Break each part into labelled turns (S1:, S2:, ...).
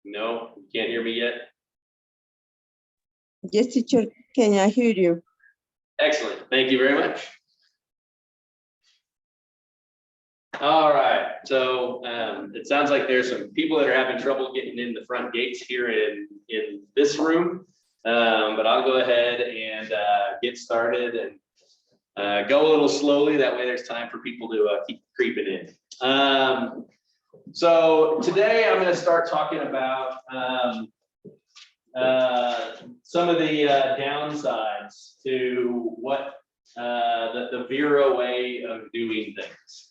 S1: No, you can't hear me yet?
S2: Yes, teacher, can I hear you?
S1: Excellent, thank you very much. All right, so it sounds like there's some people that are having trouble getting in the front gates here in this room, but I'll go ahead and get started and go a little slowly. That way there's time for people to keep creeping in. So today I'm going to start talking about some of the downsides to what the Vero way of doing things.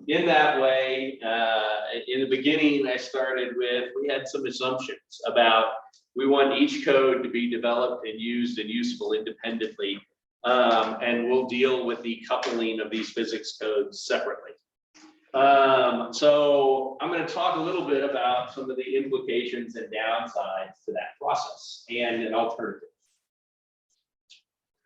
S1: In that way, in the beginning, I started with, we had some assumptions about, we want each code to be developed and used and useful independently, and we'll deal with the coupling of these physics codes separately. So I'm going to talk a little bit about some of the implications and downsides to that process and an alternative.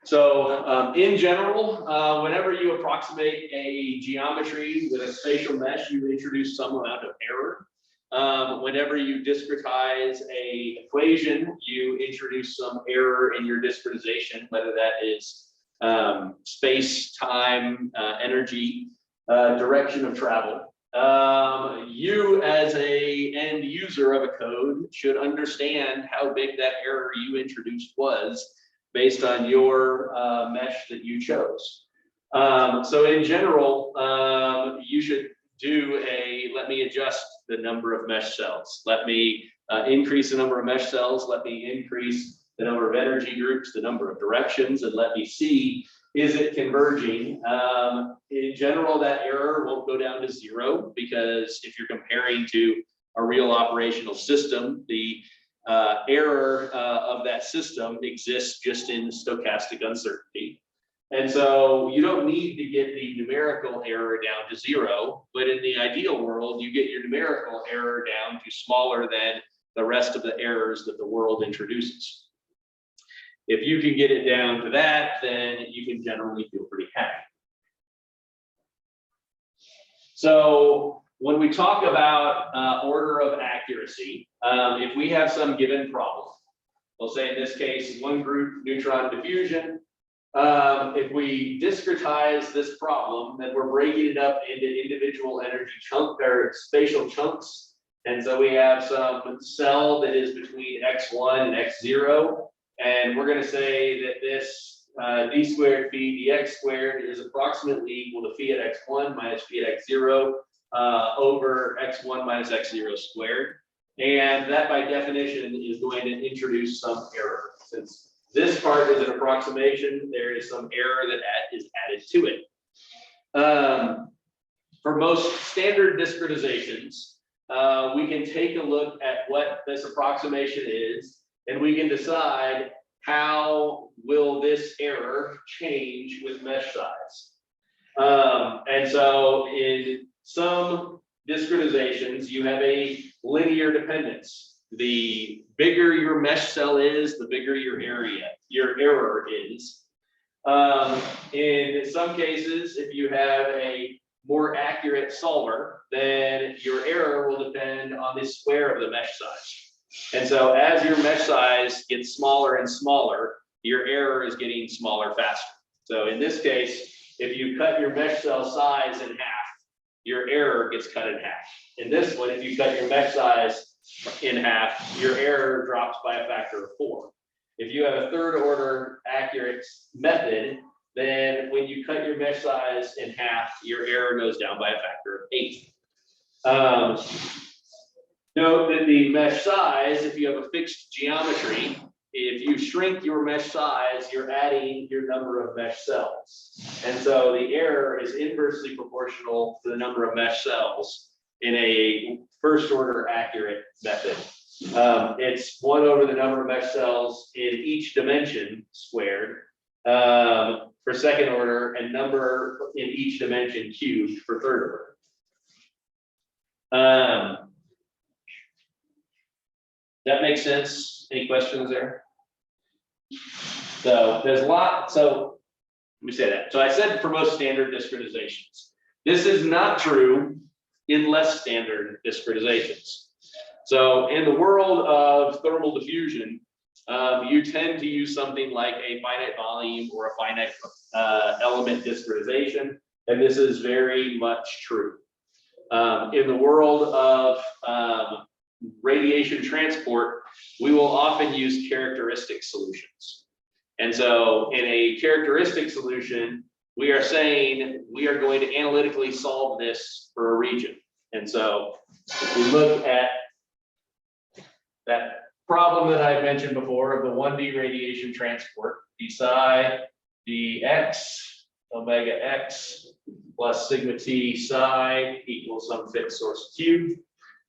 S1: So in general, whenever you approximate a geometry with a spatial mesh, you introduce some amount of error. Whenever you discretize a equation, you introduce some error in your discretization, whether that is space, time, energy, direction of travel. You as a end user of a code should understand how big that error you introduced was based on your mesh that you chose. So in general, you should do let me adjust the number of mesh cells. Let me increase the number of mesh cells. Let me increase the number of energy groups, the number of directions, and let me see, is it converging? In general, that error won't go down to 0, because if you're comparing to a real operational system, the error of that system exists just in stochastic uncertainty. And so you don't need to get the numerical error down to 0, but in the ideal world, you get your numerical error down to smaller than the rest of the errors that the world introduces. If you can get it down to that, then you can generally feel pretty happy. So when we talk about order of accuracy, if we have some given problem, we'll say in this case, one group neutron diffusion. If we discretize this problem, then we're breaking it up into individual energy chunk or spatial chunks. And so we have some cell that is between x1 and x0. And we're going to say that this d squared phi dx squared is approximately equal to phi at x1 minus phi at x0 over x1 minus x0 squared. And that by definition is going to introduce some error. Since this part is an approximation, there is some error that is added to it. For most standard discretizations, we can take a look at what this approximation is, and we can decide how will this error change with mesh size. And so in some discretizations, you have a linear dependence. The bigger your mesh cell is, the bigger your error is. In some cases, if you have a more accurate solver, then your error will depend on the square of the mesh size. And so as your mesh size gets smaller and smaller, your error is getting smaller faster. So in this case, if you cut your mesh cell size in half, your error gets cut in half. In this one, if you cut your mesh size in half, your error drops by a factor of 4. If you have a third order accurate method, then when you cut your mesh size in half, your error goes down by a factor of 8. Note that the mesh size, if you have a fixed geometry, if you shrink your mesh size, you're adding your number of mesh cells. And so the error is inversely proportional to the number of mesh cells in a first order accurate method. It's 1 over the number of mesh cells in each dimension squared for second order, and number in each dimension cubed for third order. That makes sense? Any questions there? So there's a lot. So let me say that. So I said for most standard discretizations. This is not true in less standard discretizations. So in the world of thermal diffusion, you tend to use something like a finite volume or a finite element discretization, and this is very much true. In the world of radiation transport, we will often use characteristic solutions. And so in a characteristic solution, we are saying we are going to analytically solve this for a region. And so if we look at that problem that I mentioned before of the 1D radiation transport, d psi dx omega x plus sigma t psi equals some fixed source q.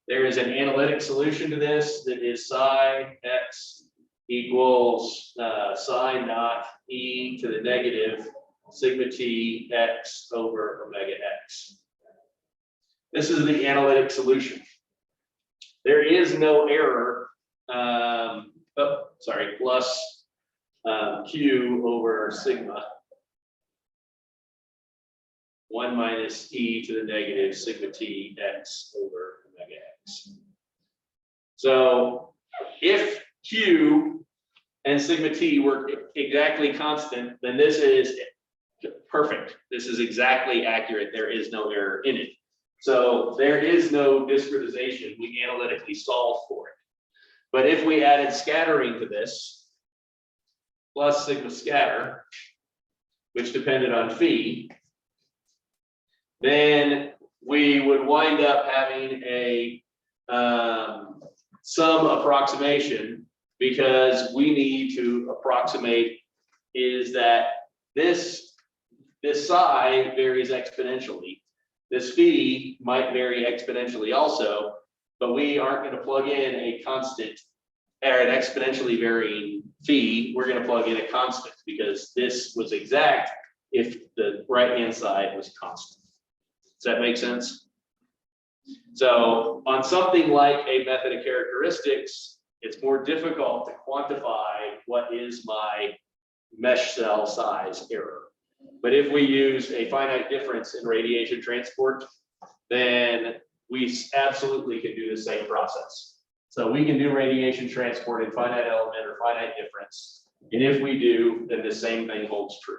S1: There is an analytic solution to this that is psi x equals psi naught e to the negative sigma t x over omega x. This is the analytic solution. There is no error, plus q over sigma 1 minus e to the negative sigma t x over omega x. So if q and sigma t were exactly constant, then this is perfect. This is exactly accurate. There is no error in it. So there is no discretization. We analytically solve for it. But if we added scattering to this, plus sigma scatter, which depended on phi, then we would wind up having a some approximation, because we need to approximate is that this psi varies exponentially. This phi might vary exponentially also, but we aren't going to plug in a constant or an exponentially varying phi. We're going to plug in a constant, because this was exact if the right-hand side was constant. Does that make sense? So on something like a method of characteristics, it's more difficult to quantify what is my mesh cell size error. But if we use a finite difference in radiation transport, then we absolutely can do the same process. So we can do radiation transport in finite element or finite difference. And if we do, then the same thing holds true.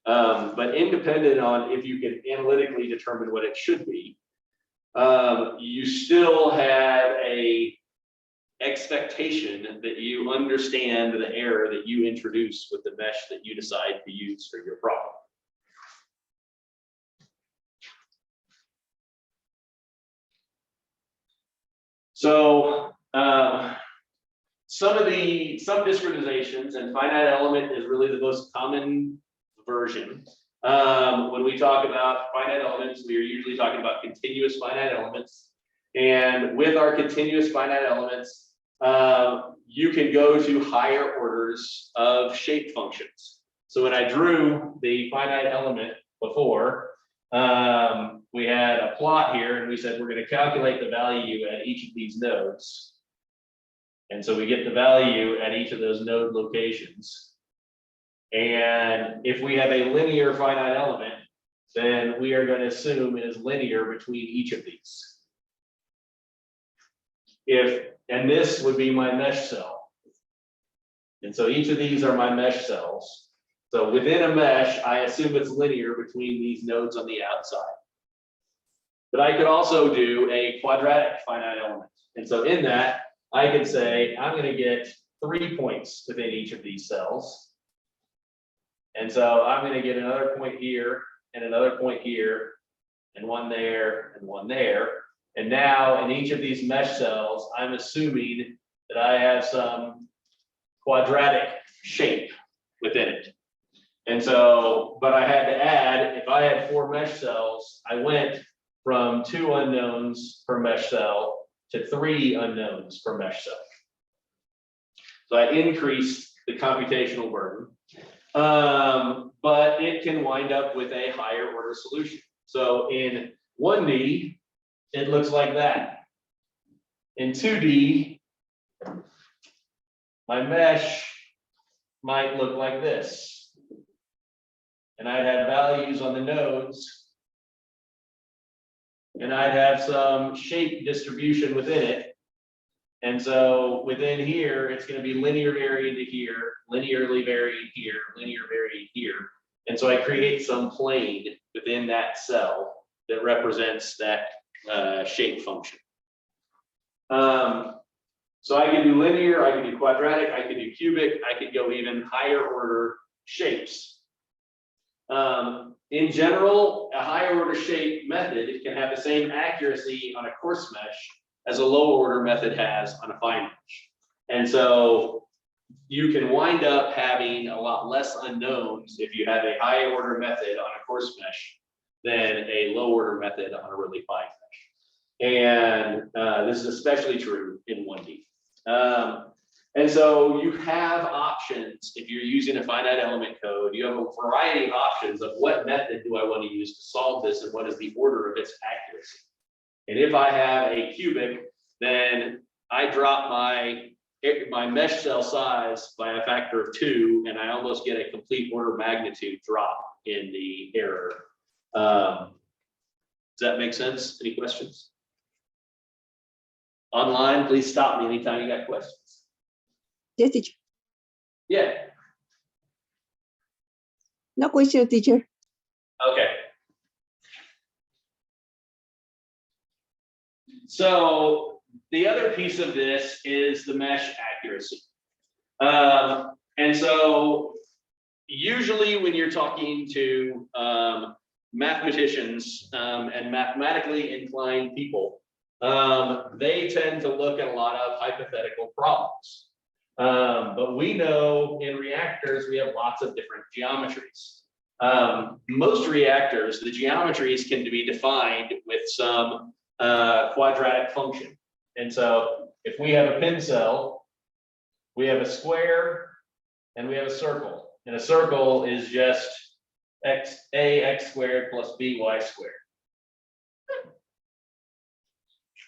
S1: But independent on if you can analytically determine what it should be, you still have a expectation that you understand the error that you introduce with the mesh that you decide to use for your problem. So some discretizations, and finite element is really the most common version. When we talk about finite elements, we are usually talking about continuous finite elements. And with our continuous finite elements, you can go to higher orders of shape functions. So when I drew the finite element before, we had a plot here, and we said we're going to calculate the value at each of these nodes. And so we get the value at each of those node locations. And if we have a linear finite element, then we are going to assume it is linear between each of these. And this would be my mesh cell. And so each of these are my mesh cells. So within a mesh, I assume it's linear between these nodes on the outside. But I could also do a quadratic finite element. And so in that, I could say I'm going to get 3 points within each of these cells. And so I'm going to get another point here, and another point here, and one there, and one there. And now in each of these mesh cells, I'm assuming that I have some quadratic shape within it. And so, but I had to add, if I had 4 mesh cells, I went from 2 unknowns per mesh cell to 3 unknowns per mesh cell. So I increased the computational burden, but it can wind up with a higher order solution. So in 1D, it looks like that. In 2D, my mesh might look like this. And I'd have values on the nodes, and I'd have some shape distribution within it. And so within here, it's going to be linear varying to here, linearly varying here, linear varying here. And so I create some plane within that cell that represents that shape function. So I can do linear, I can do quadratic, I can do cubic, I could go even higher order shapes. In general, a higher order shape method can have the same accuracy on a coarse mesh as a low order method has on a fine mesh. And so you can wind up having a lot less unknowns if you have a high order method on a coarse mesh than a low order method on a really fine mesh. And this is especially true in 1D. And so you have options. If you're using a finite element code, you have a variety of options of what method do I want to use to solve this and what is the order of its accuracy. And if I have a cubic, then I drop my mesh cell size by a factor of 2, and I almost get a complete order of magnitude drop in the error. Does that make sense? Any questions? Online, please stop me anytime you got questions.
S2: Yes, teacher.
S1: Yeah.
S2: No question, teacher.
S1: Okay. So the other piece of this is the mesh accuracy. And so usually when you're talking to mathematicians and mathematically inclined people, they tend to look at a lot of hypothetical problems. But we know in reactors, we have lots of different geometries. Most reactors, the geometries can be defined with some quadratic function. And so if we have a pin cell, we have a square and we have a circle. And a circle is just x squared plus by squared.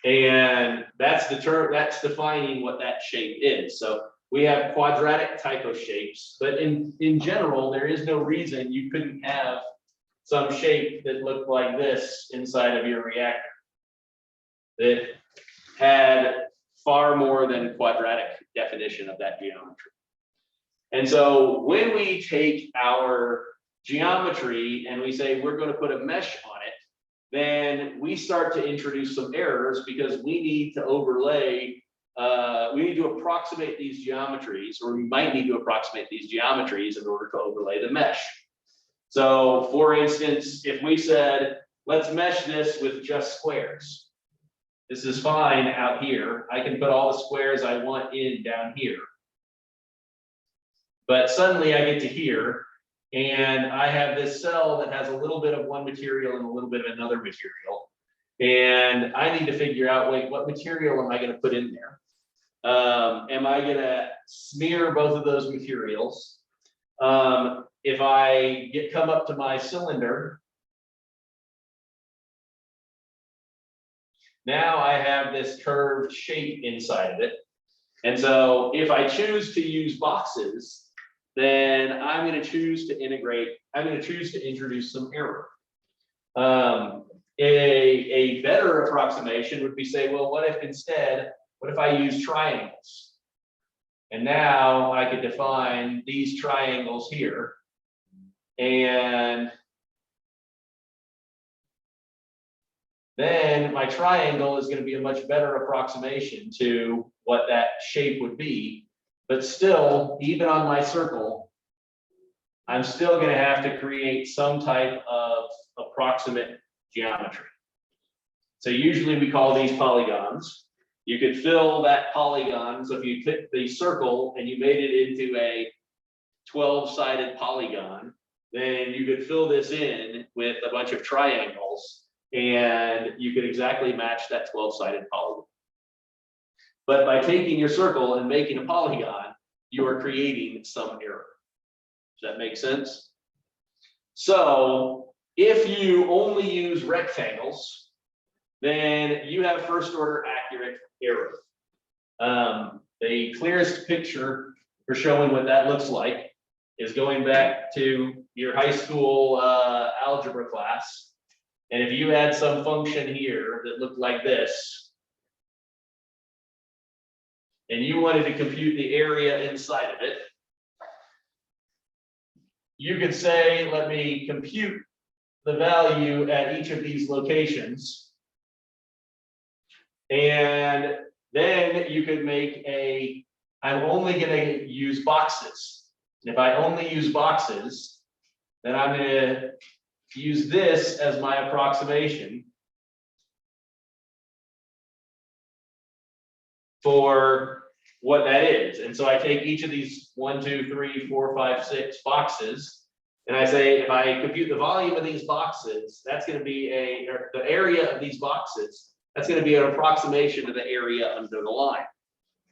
S1: And that's the term, that's defining what that shape is. So we have quadratic type of shapes, but in general, there is no reason you couldn't have some shape that looked like this inside of your reactor that had far more than quadratic definition of that geometry. And so when we take our geometry and we say we're going to put a mesh on it, then we start to introduce some errors because we need to overlay, we need to approximate these geometries, or we might need to approximate these geometries in order to overlay the mesh. So for instance, if we said, let's mesh this with just squares. This is fine out here. I can put all the squares I want in down here. But suddenly I get to here, and I have this cell that has a little bit of one material and a little bit of another material. And I need to figure out, wait, what material am I going to put in there? Am I going to smear both of those materials? If I come up to my cylinder, now I have this curved shape inside of it. And so if I choose to use boxes, then I'm going to choose to integrate, I'm going to choose to introduce some error. A better approximation would be say, well, what if I use triangles? And now I could define these triangles here. And then my triangle is going to be a much better approximation to what that shape would be. But still, even on my circle, I'm still going to have to create some type of approximate geometry. So usually we call these polygons. You could fill that polygon. So if you took the circle and you made it into a 12-sided polygon, then you could fill this in with a bunch of triangles, and you could exactly match that 12-sided polygon. But by taking your circle and making a polygon, you are creating some error. Does that make sense? So if you only use rectangles, then you have first order accurate error. The clearest picture for showing what that looks like is going back to your high school algebra class. And if you had some function here that looked like this, and you wanted to compute the area inside of it, you could say, let me compute the value at each of these locations. And then you could make I'm only going to use boxes. If I only use boxes, then I'm going to use this as my approximation for what that is. And so I take each of these 1, 2, 3, 4, 5, 6 boxes, and I say, if I compute the volume of these boxes, that's going to be the area of these boxes, that's going to be an approximation of the area under the line.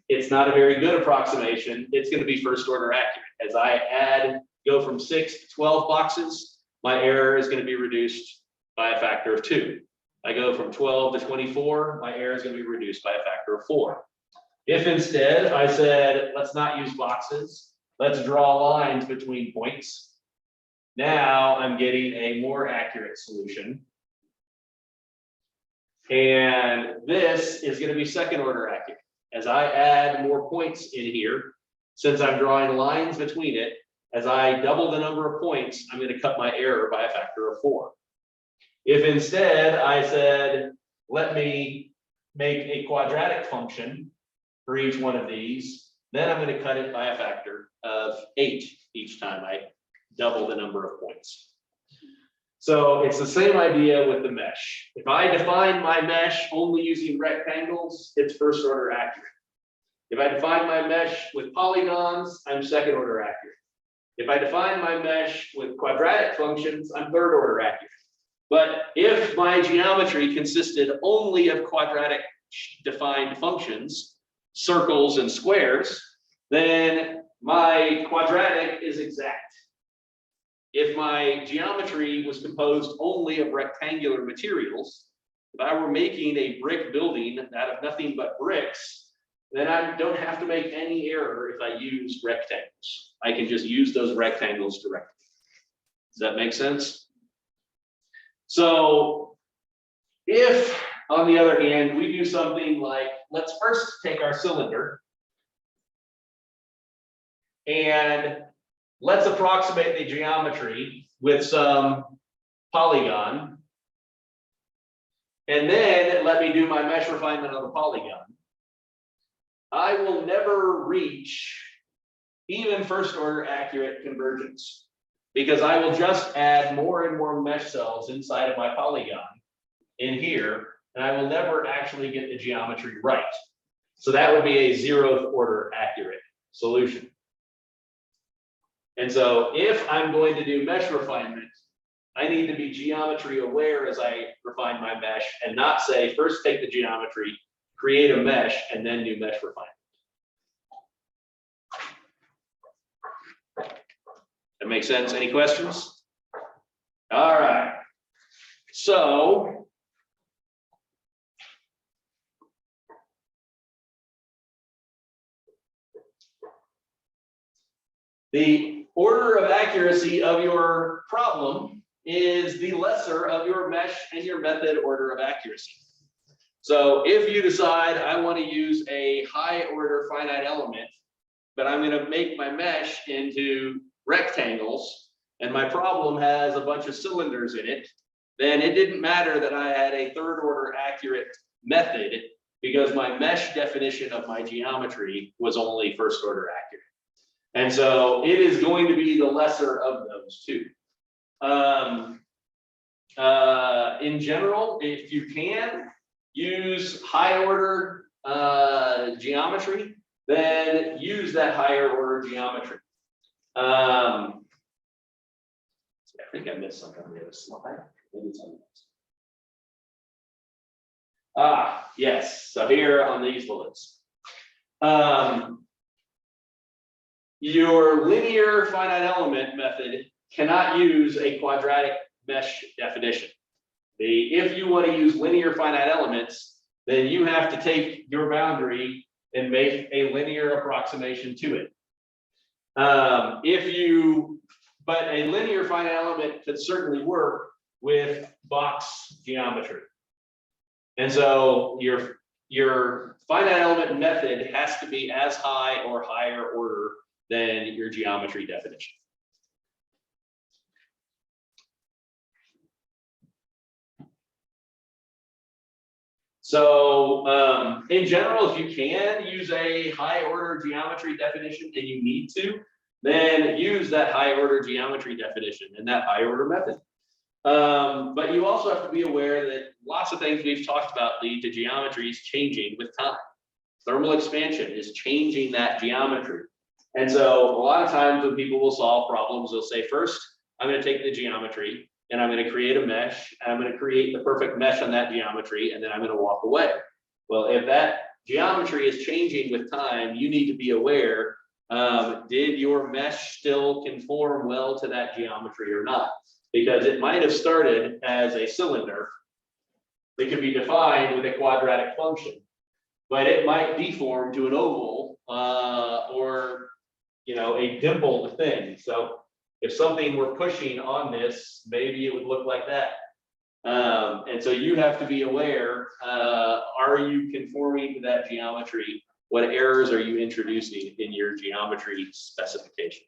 S1: It's not a very good approximation. It's going to be first order accurate. As I go from 6 to 12 boxes, my error is going to be reduced by a factor of 2. I go from 12 to 24, my error is going to be reduced by a factor of 4. If instead I said, let's not use boxes, let's draw lines between points, now I'm getting a more accurate solution. And this is going to be second order accurate. As I add more points in here, since I'm drawing lines between it, as I double the number of points, I'm going to cut my error by a factor of 4. If instead I said, let me make a quadratic function for each one of these, then I'm going to cut it by a factor of 8 each time I double the number of points. So it's the same idea with the mesh. If I define my mesh only using rectangles, it's first order accurate. If I define my mesh with polygons, I'm second order accurate. If I define my mesh with quadratic functions, I'm third order accurate. But if my geometry consisted only of quadratic defined functions, circles and squares, then my quadratic is exact. If my geometry was composed only of rectangular materials, if I were making a brick building out of nothing but bricks, then I don't have to make any error if I use rectangles. I can just use those rectangles directly. Does that make sense? So if, on the other hand, we do something like, let's first take our cylinder and let's approximate the geometry with some polygon. And then let me do my mesh refinement of the polygon. I will never reach even first order accurate convergence because I will just add more and more mesh cells inside of my polygon in here, and I will never actually get the geometry right. So that would be a 0th order accurate solution. And so if I'm going to do mesh refinement, I need to be geometry aware as I refine my mesh and not say, first take the geometry, create a mesh, and then do mesh refinement. That makes sense? Any questions? All right. So the order of accuracy of your problem is the lesser of your mesh and your method order of accuracy. So if you decide I want to use a high order finite element, but I'm going to make my mesh into rectangles and my problem has a bunch of cylinders in it, then it didn't matter that I had a third order accurate method because my mesh definition of my geometry was only first order accurate. And so it is going to be the lesser of those two. In general, if you can use high order geometry, then use that higher order geometry. I think I missed something on the other slide. Maybe it's on the next. Ah, yes. So here on these bullets. Your linear finite element method cannot use a quadratic mesh definition. If you want to use linear finite elements, then you have to take your boundary and make a linear approximation to it. But a linear finite element could certainly work with box geometry. And so your finite element method has to be as high or higher order than your geometry definition. So in general, if you can use a high order geometry definition and you need to, then use that high order geometry definition and that high order method. But you also have to be aware that lots of things we've talked about lead to geometries changing with time. Thermal expansion is changing that geometry. And so a lot of times when people will solve problems, they'll say, first, I'm going to take the geometry and I'm going to create a mesh, and I'm going to create the perfect mesh on that geometry, and then I'm going to walk away. Well, if that geometry is changing with time, you need to be aware, did your mesh still conform well to that geometry or not? Because it might have started as a cylinder that could be defined with a quadratic function, but it might deform to an oval or a dimpled thing. So if something were pushing on this, maybe it would look like that. And so you have to be aware, are you conforming to that geometry? What errors are you introducing in your geometry specification?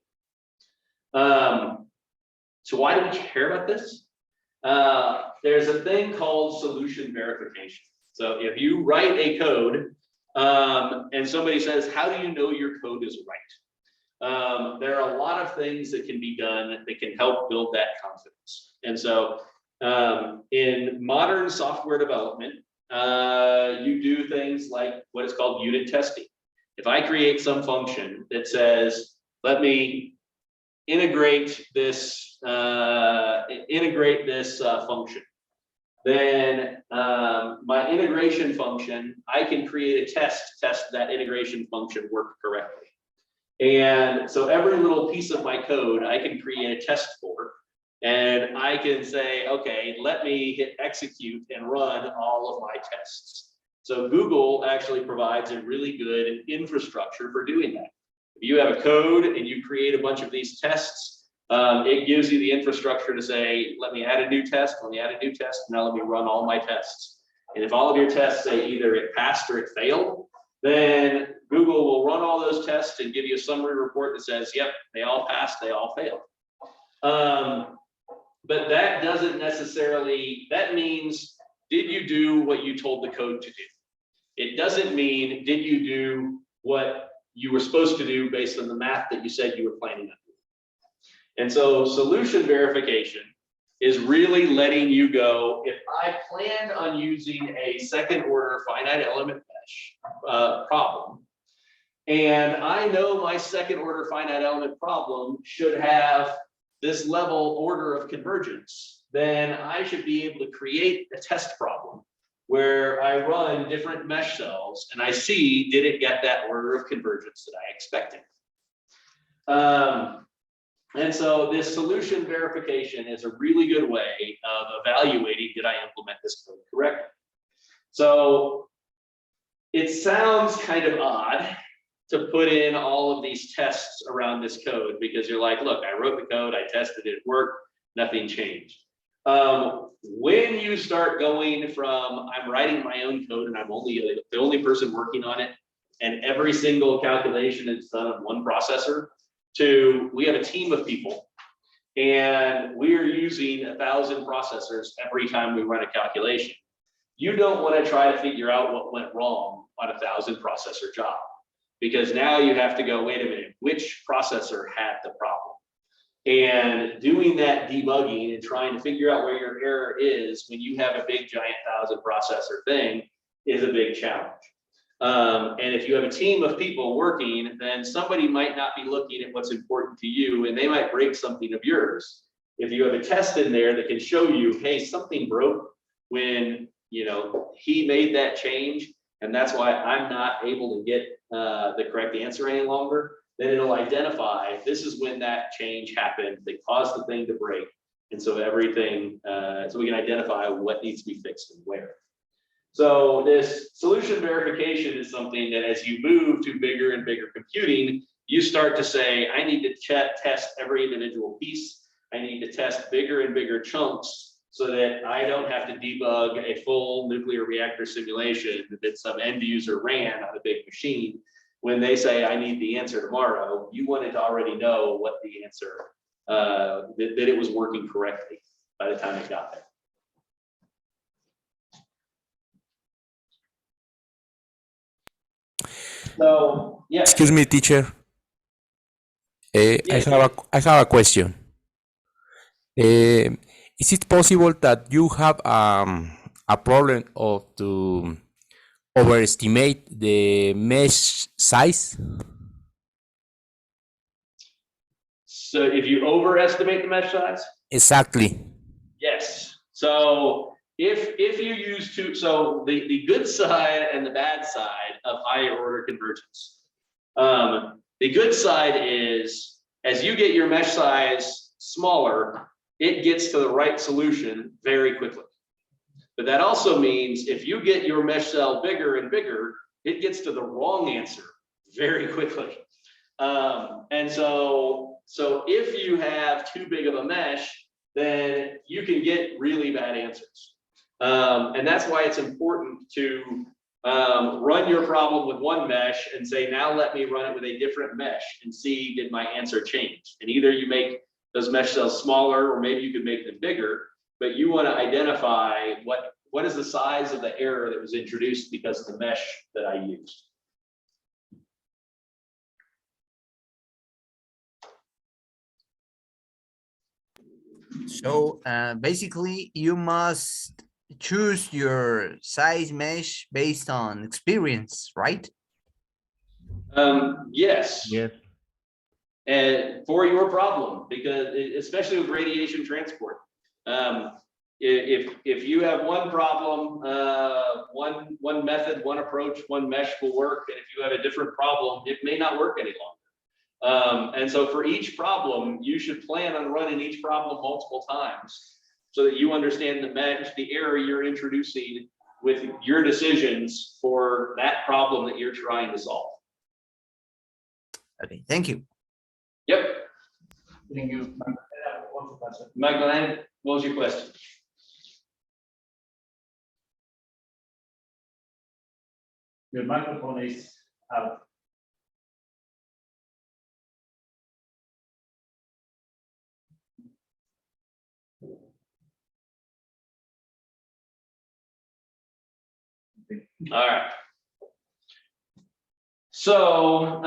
S1: So why do we care about this? There's a thing called solution verification. So if you write a code and somebody says, how do you know your code is right? There are a lot of things that can be done that can help build that confidence. And so in modern software development, you do things like what is called unit testing. If I create some function that says, let me integrate this function, then my integration function, I can create a test that integration function worked correctly. And so every little piece of my code, I can create a test for, and I can say, okay, let me hit execute and run all of my tests. So Google actually provides a really good infrastructure for doing that. If you have a code and you create a bunch of these tests, it gives you the infrastructure to say, let me add a new test, let me add a new test, now let me run all my tests. And if all of your tests say either it passed or it failed, then Google will run all those tests and give you a summary report that says, yep, they all passed, they all failed. But that doesn't necessarily, that means, did you do what you told the code to do? It doesn't mean, did you do what you were supposed to do based on the math that you said you were planning on doing? And so solution verification is really letting you go, if I planned on using a second order finite element mesh problem, and I know my second order finite element problem should have this level order of convergence, then I should be able to create a test problem where I run different mesh cells and I see, did it get that order of convergence that I expected? And so this solution verification is a really good way of evaluating, did I implement this code correctly? So it sounds kind of odd to put in all of these tests around this code because you're like, look, I wrote the code, I tested it, it worked, nothing changed. When you start going from, I'm writing my own code and I'm only the only person working on it, and every single calculation is done on one processor, to we have a team of people and we're using 1,000 processors every time we run a calculation. You don't want to try to figure out what went wrong on a 1,000 processor job, because now you have to go, wait a minute, which processor had the problem? And doing that debugging and trying to figure out where your error is when you have a big giant 1,000 processor thing is a big challenge. And if you have a team of people working, then somebody might not be looking at what's important to you and they might break something of yours. If you have a test in there that can show you, hey, something broke when he made that change, and that's why I'm not able to get the correct answer any longer, then it'll identify this is when that change happened that caused the thing to break. And so everything, so we can identify what needs to be fixed and where. So this solution verification is something that as you move to bigger and bigger computing, you start to say, I need to test every individual piece. I need to test bigger and bigger chunks so that I don't have to debug a full nuclear reactor simulation that some end user ran on a big machine. When they say, I need the answer tomorrow, you wanted to already know what the answer, that it was working correctly by the time it got there. So, yeah.
S3: Excuse me, teacher.
S1: Yes.
S3: I have a question. Is it possible that you have a problem of to overestimate the mesh size?
S1: So if you overestimate the mesh size?
S3: Exactly.
S1: Yes. So if you use two, so the good side and the bad side of higher order convergence. The good side is as you get your mesh size smaller, it gets to the right solution very quickly. But that also means if you get your mesh cell bigger and bigger, it gets to the wrong answer very quickly. And so if you have too big of a mesh, then you can get really bad answers. And that's why it's important to run your problem with one mesh and say, now let me run it with a different mesh and see, did my answer change? And either you make those mesh cells smaller, or maybe you could make them bigger, but you want to identify what is the size of the error that was introduced because of the mesh that I used.
S4: So basically, you must choose your size mesh based on experience, right?
S1: Yes.
S5: Yes.
S1: And for your problem, because especially with radiation transport, if you have one problem, one method, one approach, one mesh will work, and if you have a different problem, it may not work any longer. And so for each problem, you should plan on running each problem multiple times so that you understand the mesh, the error you're introducing with your decisions for that problem that you're trying to solve.
S4: Okay, thank you.
S1: Yep.
S5: Thank you.
S1: Magdalene, what was your question?
S5: Your microphone is out.
S1: All right. So,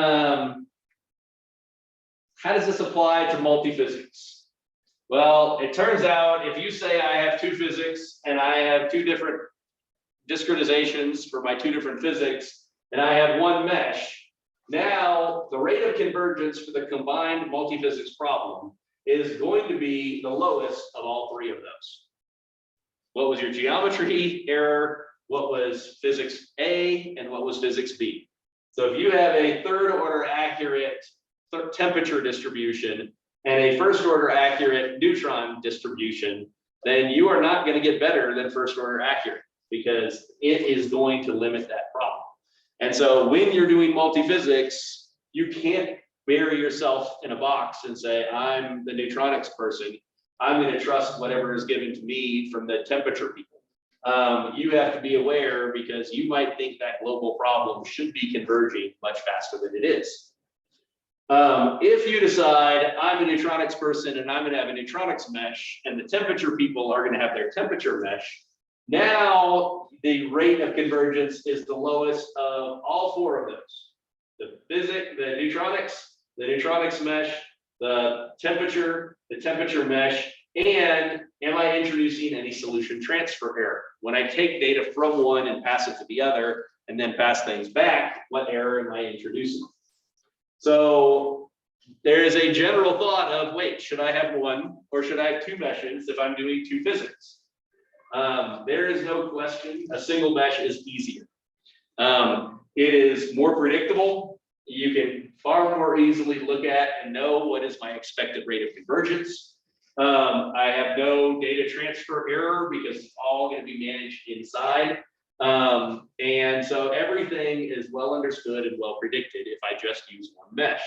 S1: how does this apply to multiphysics? Well, it turns out if you say I have two physics and I have two different discretizations for my two different physics, and I have one mesh, now the rate of convergence for the combined multiphysics problem is going to be the lowest of all three of those. What was your geometry error? What was physics A and what was physics B? So if you have a third order accurate temperature distribution and a first order accurate neutron distribution, then you are not going to get better than first order accurate because it is going to limit that problem. And so when you're doing multiphysics, you can't bury yourself in a box and say, I'm the neutronics person. I'm going to trust whatever is given to me from the temperature people. You have to be aware because you might think that global problem should be converging much faster than it is. If you decide I'm a neutronics person and I'm going to have a neutronics mesh and the temperature people are going to have their temperature mesh, now the rate of convergence is the lowest of all four of those. The neutronics mesh, the temperature mesh, and am I introducing any solution transfer error? When I take data from one and pass it to the other and then pass things back, what error am I introducing? So there is a general thought of, wait, should I have one or should I have two meshes if I'm doing two physics? There is no question, a single mesh is easier. It is more predictable. You can far more easily look at and know what is my expected rate of convergence. I have no data transfer error because it's all going to be managed inside. And so everything is well understood and well predicted if I just use one mesh.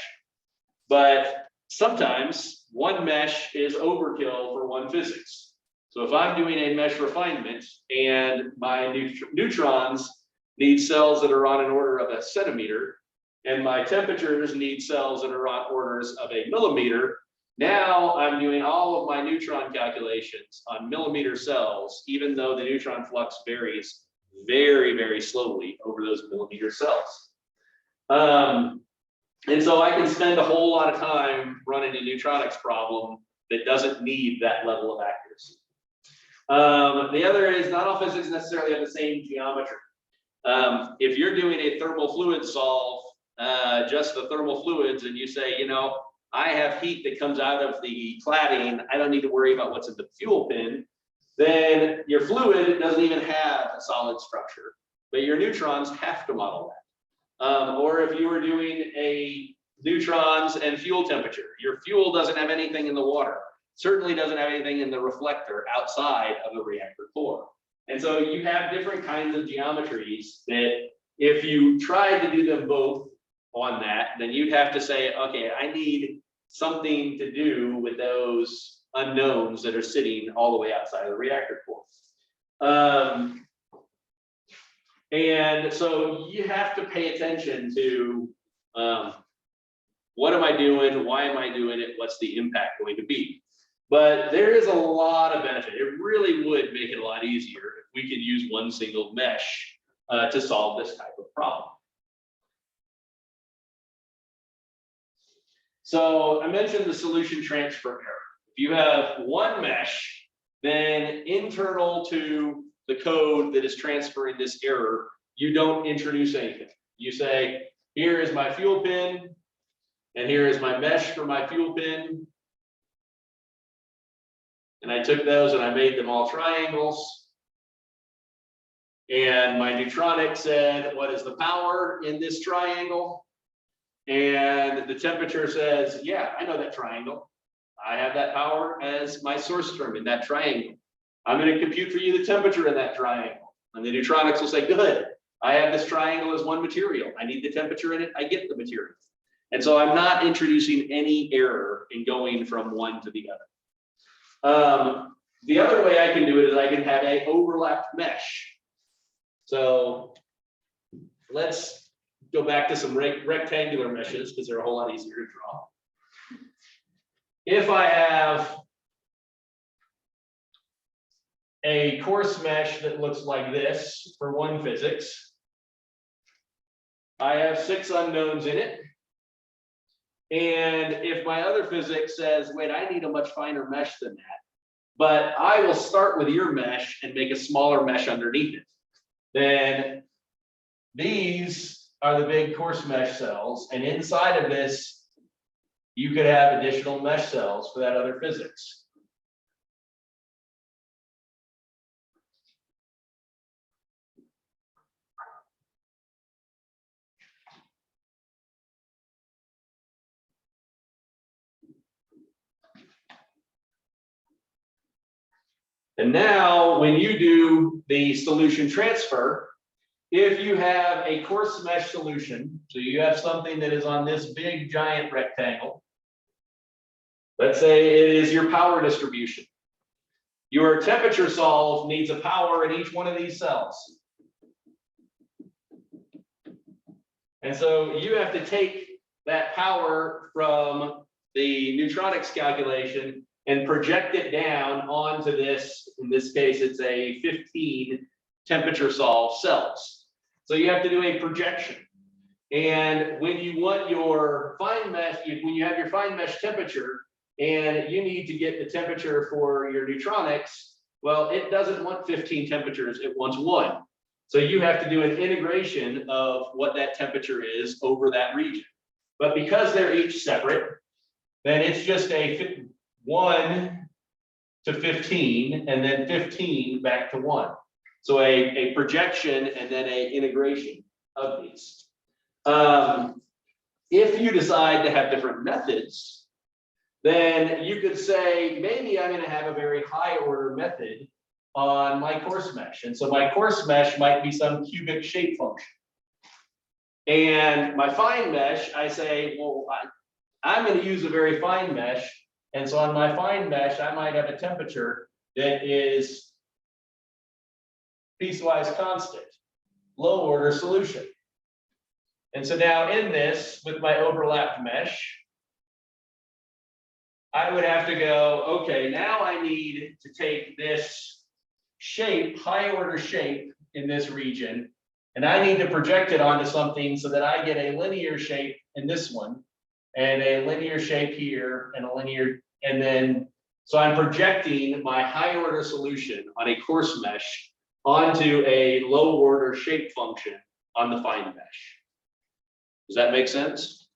S1: But sometimes one mesh is overkill for one physics. So if I'm doing a mesh refinement and my neutrons need cells that are on an order of a centimeter, and my temperatures need cells that are on orders of a millimeter, now I'm doing all of my neutron calculations on millimeter cells, even though the neutron flux varies very, very slowly over those millimeter cells. And so I can spend a whole lot of time running a neutronics problem that doesn't need that level of accuracy. The other is not all physics necessarily have the same geometry. If you're doing a thermal fluid solve, just the thermal fluids, and you say, you know, I have heat that comes out of the cladding, I don't need to worry about what's in the fuel pin, then your fluid doesn't even have a solid structure, but your neutrons have to model that. Or if you were doing a neutrons and fuel temperature, your fuel doesn't have anything in the water, certainly doesn't have anything in the reflector outside of the reactor core. And so you have different kinds of geometries that if you tried to do them both on that, then you'd have to say, okay, I need something to do with those unknowns that are sitting all the way outside of the reactor core. And so you have to pay attention to what am I doing? Why am I doing it? What's the impact going to be? But there is a lot of benefit. It really would make it a lot easier if we could use one single mesh to solve this type of problem. So I mentioned the solution transfer error. If you have one mesh, then internal to the code that is transferring this error, you don't introduce anything. You say, here is my fuel pin, and here is my mesh for my fuel pin. And I took those and I made them all triangles. And my neutronic said, what is the power in this triangle? And the temperature says, yeah, I know that triangle. I have that power as my source term in that triangle. I'm going to compute for you the temperature in that triangle. And the neutronics will say, good, I have this triangle as one material. I need the temperature in it, I get the material. And so I'm not introducing any error in going from one to the other. The other way I can do it is I can have an overlapped mesh. So let's go back to some rectangular meshes because they're a whole lot easier to draw. If I have a coarse mesh that looks like this for one physics, I have 6 unknowns in it. And if my other physics says, wait, I need a much finer mesh than that, but I will start with your mesh and make a smaller mesh underneath it, then these are the big coarse mesh cells. And inside of this, you could have additional mesh cells for that other physics. And now when you do the solution transfer, if you have a coarse mesh solution, so you have something that is on this big giant rectangle, let's say it is your power distribution. Your temperature solve needs a power in each one of these cells. And so you have to take that power from the neutronics calculation and project it down onto this. In this case, it's a 15 temperature solve cells. So you have to do a projection. And when you want your fine mesh, when you have your fine mesh temperature and you need to get the temperature for your neutronics, well, it doesn't want 15 temperatures, it wants 1. So you have to do an integration of what that temperature is over that region. But because they're each separate, then it's just a 1 to 15 and then 15 back to 1. So a projection and then an integration of these. If you decide to have different methods, then you could say, maybe I'm going to have a very high order method on my coarse mesh. And so my coarse mesh might be some cubic shape function. And my fine mesh, I say, well, I'm going to use a very fine mesh. And so on my fine mesh, I might have a temperature that is piecewise constant, low order solution. And so now in this, with my overlapped mesh, I would have to go, okay, now I need to take this shape, high order shape in this region, and I need to project it onto something so that I get a linear shape in this one, and a linear shape here, and a linear, and then, so I'm projecting my high order solution on a coarse mesh onto a low order shape function on the fine mesh. Does that make sense?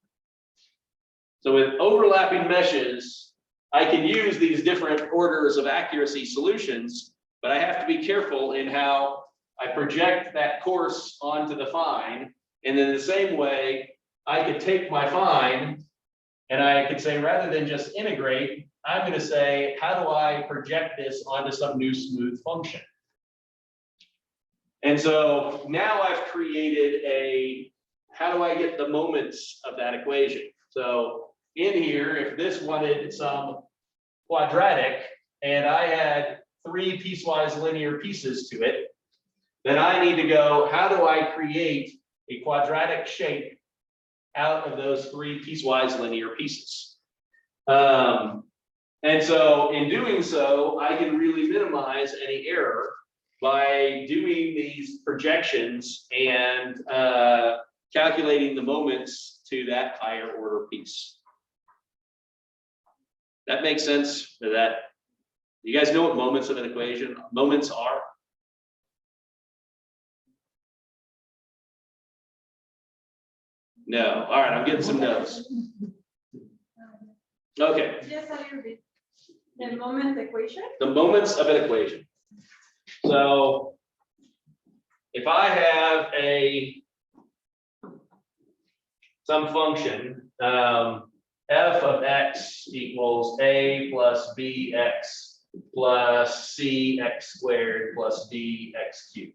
S1: So with overlapping meshes, I can use these different orders of accuracy solutions, but I have to be careful in how I project that coarse onto the fine. And in the same way, I could take my fine and I could say, rather than just integrate, I'm going to say, how do I project this onto some new smooth function? And so now I've created a, how do I get the moments of that equation? So in here, if this wanted some quadratic and I had 3 piecewise linear pieces to it, then I need to go, how do I create a quadratic shape out of those 3 piecewise linear pieces? And so in doing so, I can really minimize any error by doing these projections and calculating the moments to that higher order piece. That makes sense? That you guys know what moments of an equation moments are? No. All right, I'm getting some notes. Okay.
S6: Just a little bit. The moment equation?
S1: The moments of an equation. So if I have some function, f of x equals a plus bx plus cx squared plus dx cubed.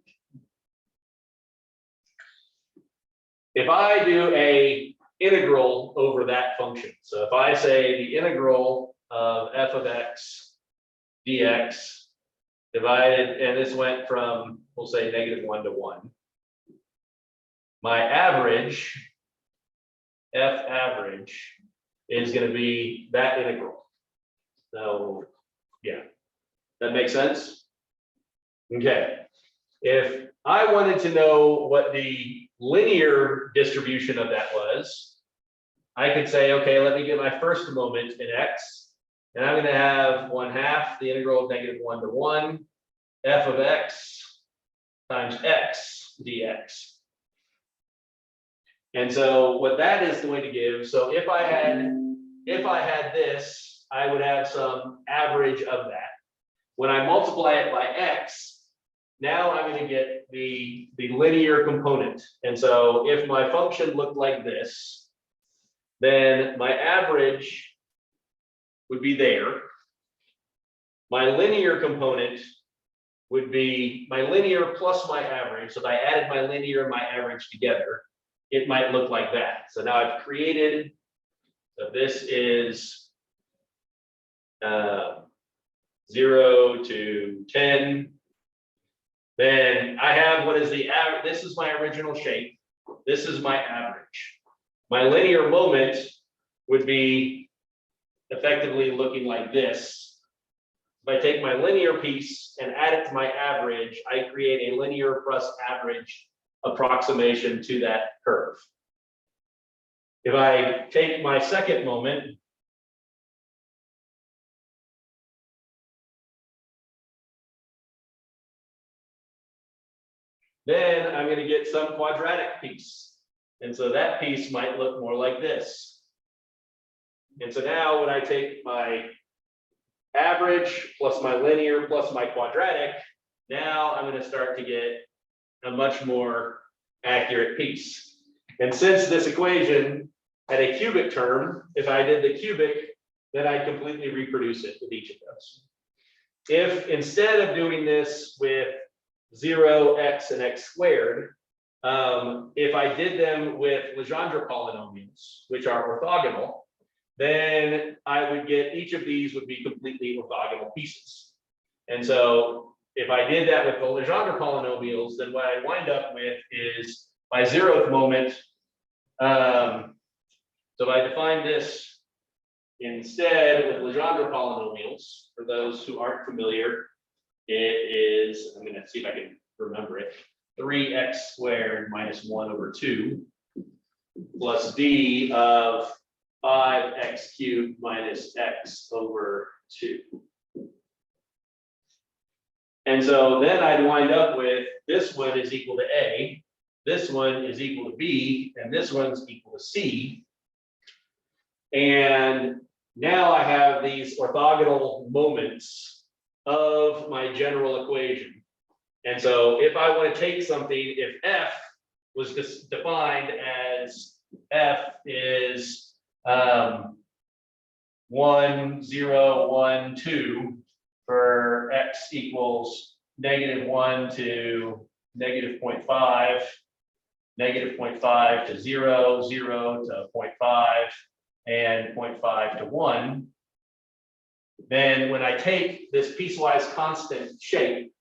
S1: If I do a integral over that function, so if I say the integral of f of x dx divided, and this went from, we'll say -1 to 1. My average, f average, is going to be that integral. So, yeah, that makes sense? Okay. If I wanted to know what the linear distribution of that was, I could say, okay, let me get my first moment in x, and I'm going to have 1/2 the integral of -1 to 1 f of x times x dx. And so what that is going to give, so if I had this, I would have some average of that. When I multiply it by x, now I'm going to get the linear component. And so if my function looked like this, then my average would be there. My linear component would be my linear plus my average. So if I added my linear and my average together, it might look like that. So now I've created, so this is 0 to 10. Then I have what is the average. This is my original shape. This is my average. My linear moment would be effectively looking like this. If I take my linear piece and add it to my average, I create a linear plus average approximation to that curve. If I take my second moment, then I'm going to get some quadratic piece. And so that piece might look more like this. And so now when I take my average plus my linear plus my quadratic, now I'm going to start to get a much more accurate piece. And since this equation had a cubic term, if I did the cubic, then I completely reproduce it with each of those. If instead of doing this with 0, x, and x squared, if I did them with Legendre polynomials, which are orthogonal, then I would get each of these would be completely orthogonal pieces. And so if I did that with the Legendre polynomials, then what I'd wind up with is my zeroth moment. So if I define this instead with Legendre polynomials, for those who aren't familiar, it is, I'm going to see if I can remember it, 3x squared minus 1 over 2 plus d of 5x cubed minus x over 2. And so then I'd wind up with this one is equal to A, this one is equal to B, and this one's equal to C. And now I have these orthogonal moments of my general equation. And so if I want to take something, if f was defined as f is 1, 0, 1, 2 for x equals -1 to -0.5, -0.5 to 0, 0 to 0.5, and 0.5 to 1, then when I take this piecewise constant shape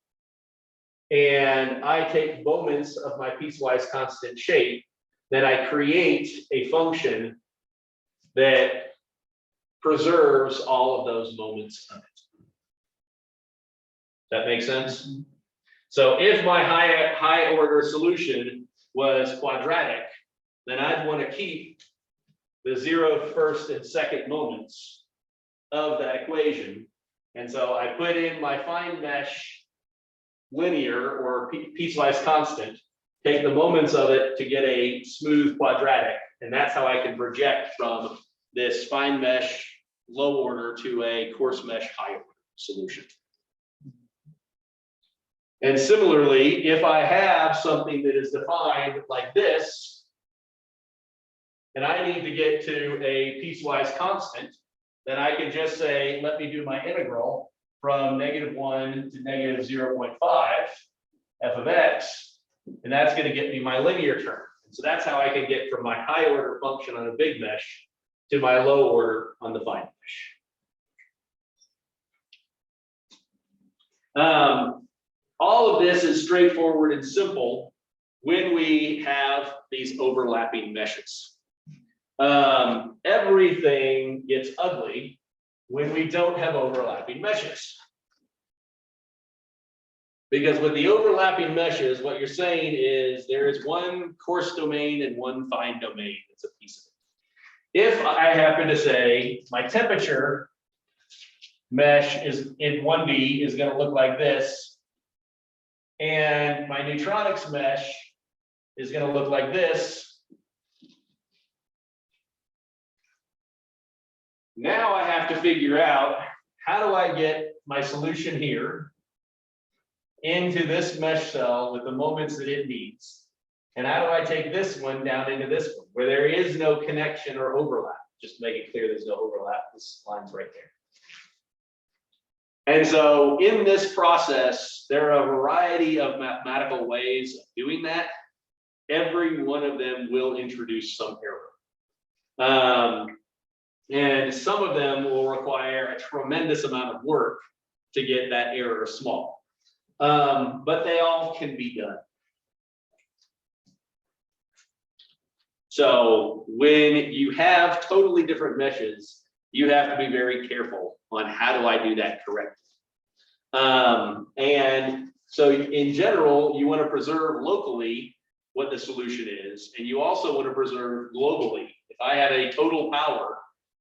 S1: and I take moments of my piecewise constant shape, then I create a function that preserves all of those moments of it. That makes sense? So if my high order solution was quadratic, then I'd want to keep the 0, first, and second moments of that equation. And so I put in my fine mesh linear or piecewise constant, take the moments of it to get a smooth quadratic. And that's how I can project from this fine mesh low order to a coarse mesh high order solution. And similarly, if I have something that is defined like this, and I need to get to a piecewise constant, then I can just say, let me do my integral from -1 to -0.5 f of x, and that's going to get me my linear term. And so that's how I can get from my high order function on a big mesh to my low order on the fine mesh. All of this is straightforward and simple when we have these overlapping meshes. Everything gets ugly when we don't have overlapping meshes. Because with the overlapping meshes, what you're saying is there is one coarse domain and one fine domain. It's a piece of it. If I happen to say my temperature mesh is in 1D is going to look like this, and my neutronics mesh is going to look like this, now I have to figure out how do I get my solution here into this mesh cell with the moments that it needs, and how do I take this one down into this one where there is no connection or overlap. Just to make it clear there's no overlap, this line's right there. And so in this process, there are a variety of mathematical ways of doing that. Every one of them will introduce some error. And some of them will require a tremendous amount of work to get that error small. But they all can be done. So when you have totally different meshes, you have to be very careful on how do I do that correctly. And so in general, you want to preserve locally what the solution is, and you also want to preserve globally. If I have a total power,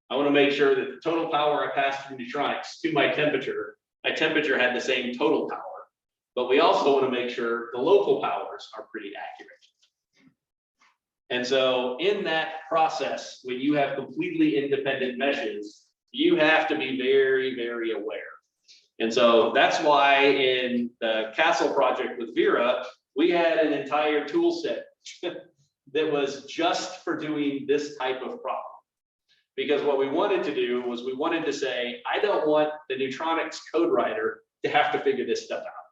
S1: I want to make sure that the total power I pass through neutronics to my temperature had the same total power. But we also want to make sure the local powers are pretty accurate. And so in that process, when you have completely independent meshes, you have to be very, very aware. And so that's why in the Castle project with Vera, we had an entire tool set that was just for doing this type of problem. Because what we wanted to do was we wanted to say, I don't want the neutronics code writer to have to figure this stuff out,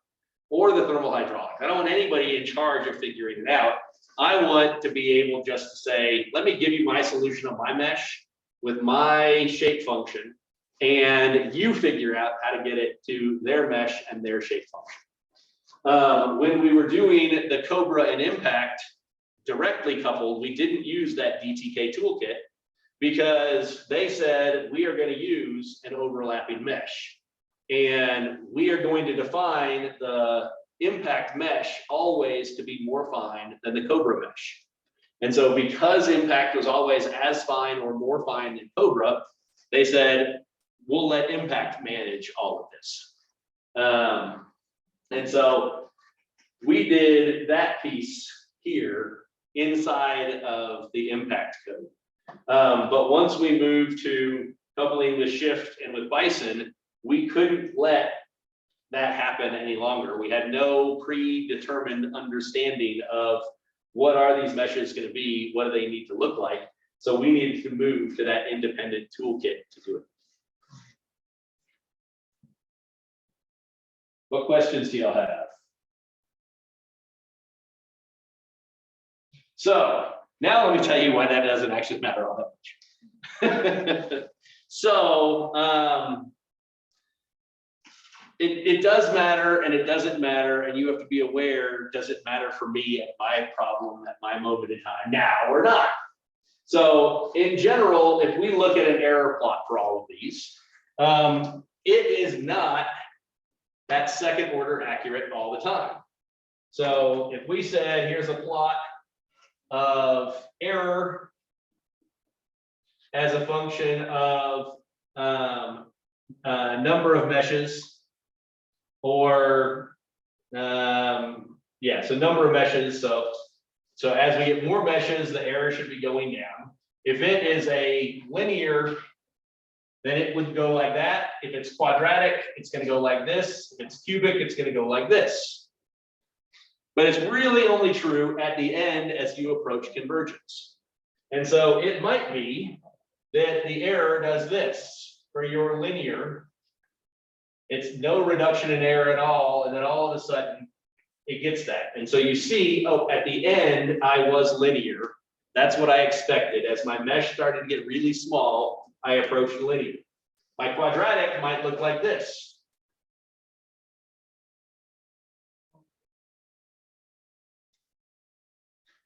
S1: or the thermal hydraulic. I don't want anybody in charge of figuring it out. I want to be able just to say, let me give you my solution on my mesh with my shape function, and you figure out how to get it to their mesh and their shape function. When we were doing the Cobra and Impact directly coupled, we didn't use that DTK toolkit because they said we are going to use an overlapping mesh. And we are going to define the impact mesh always to be more fine than the Cobra mesh. And so because impact was always as fine or more fine than Cobra, they said, we'll let impact manage all of this. And so we did that piece here inside of the impact code. But once we moved to coupling with Shift and with Bison, we couldn't let that happen any longer. We had no predetermined understanding of what are these meshes going to be, what do they need to look like. So we needed to move to that independent toolkit to do it. What questions do y'all have? So now let me tell you why that doesn't actually matter all that much. So it does matter and it doesn't matter, and you have to be aware, does it matter for me at my problem at my moment in time now or not? So in general, if we look at an error plot for all of these, it is not that second order accurate all the time. So if we said, here's a plot of error as a function of number of meshes, or so number of meshes. So as we get more meshes, the error should be going down. If it is a linear, then it would go like that. If it's quadratic, it's going to go like this. If it's cubic, it's going to go like this. But it's really only true at the end as you approach convergence. And so it might be that the error does this for your linear. It's no reduction in error at all, and then all of a sudden it gets that. And so you see, oh, at the end I was linear. That's what I expected. As my mesh started to get really small, I approached linear. My quadratic might look like this.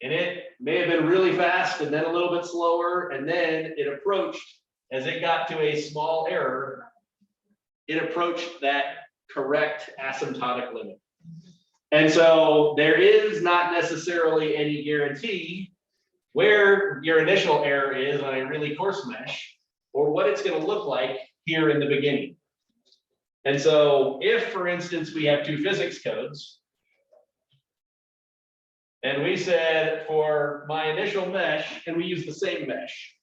S1: And it may have been really fast and then a little bit slower, and then it approached, as it got to a small error, it approached that correct asymptotic limit. And so there is not necessarily any guarantee where your initial error is on a really coarse mesh, or what it's going to look like here in the beginning. And so if, for instance, we have two physics codes, and we said for my initial mesh, and we use the same mesh,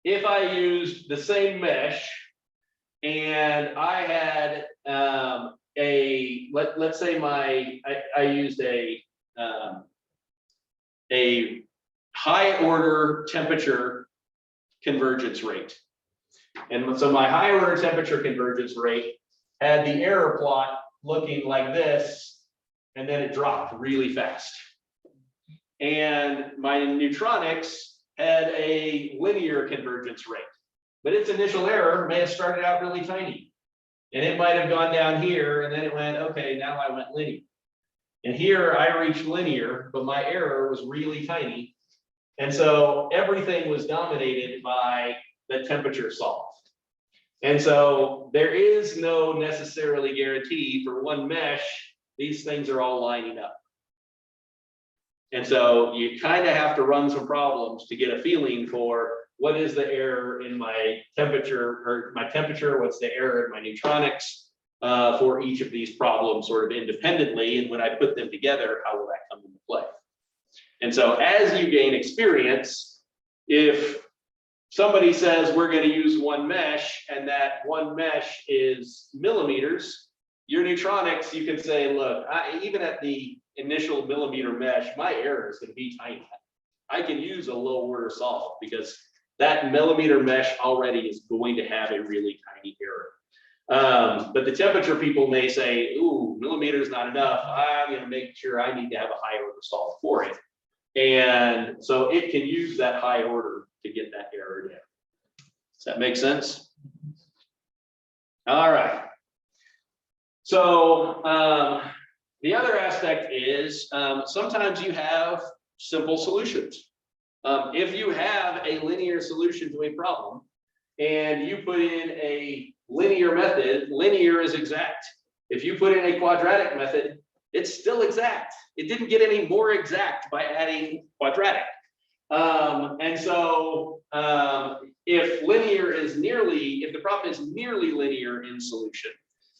S1: if I used the same mesh and I had let's say I used a high order temperature convergence rate. And so my high order temperature convergence rate had the error plot looking like this, and then it dropped really fast. And my neutronics had a linear convergence rate, but its initial error may have started out really tiny. And it might have gone down here, and then it went, okay, now I went linear. And here I reached linear, but my error was really tiny. And so everything was dominated by the temperature solve. And so there is no necessarily guarantee for one mesh, these things are all lining up. And so you kind of have to run some problems to get a feeling for what is the error in my temperature, what's the error in my neutronics for each of these problems sort of independently. And when I put them together, how will that come into play? And so as you gain experience, if somebody says we're going to use one mesh and that one mesh is millimeters, your neutronics, you can say, look, even at the initial millimeter mesh, my error is going to be tiny. I can use a low order solve because that millimeter mesh already is going to have a really tiny error. But the temperature people may say, ooh, millimeter is not enough. I'm going to make sure I need to have a high order solve for it. And so it can use that high order to get that error down. that make sense? All right. So the other aspect is sometimes you have simple solutions. If you have a linear solution to a problem and you put in a linear method, linear is exact. If you put in a quadratic method, it's still exact. It didn't get any more exact by adding quadratic. And so if the problem is nearly linear in solution,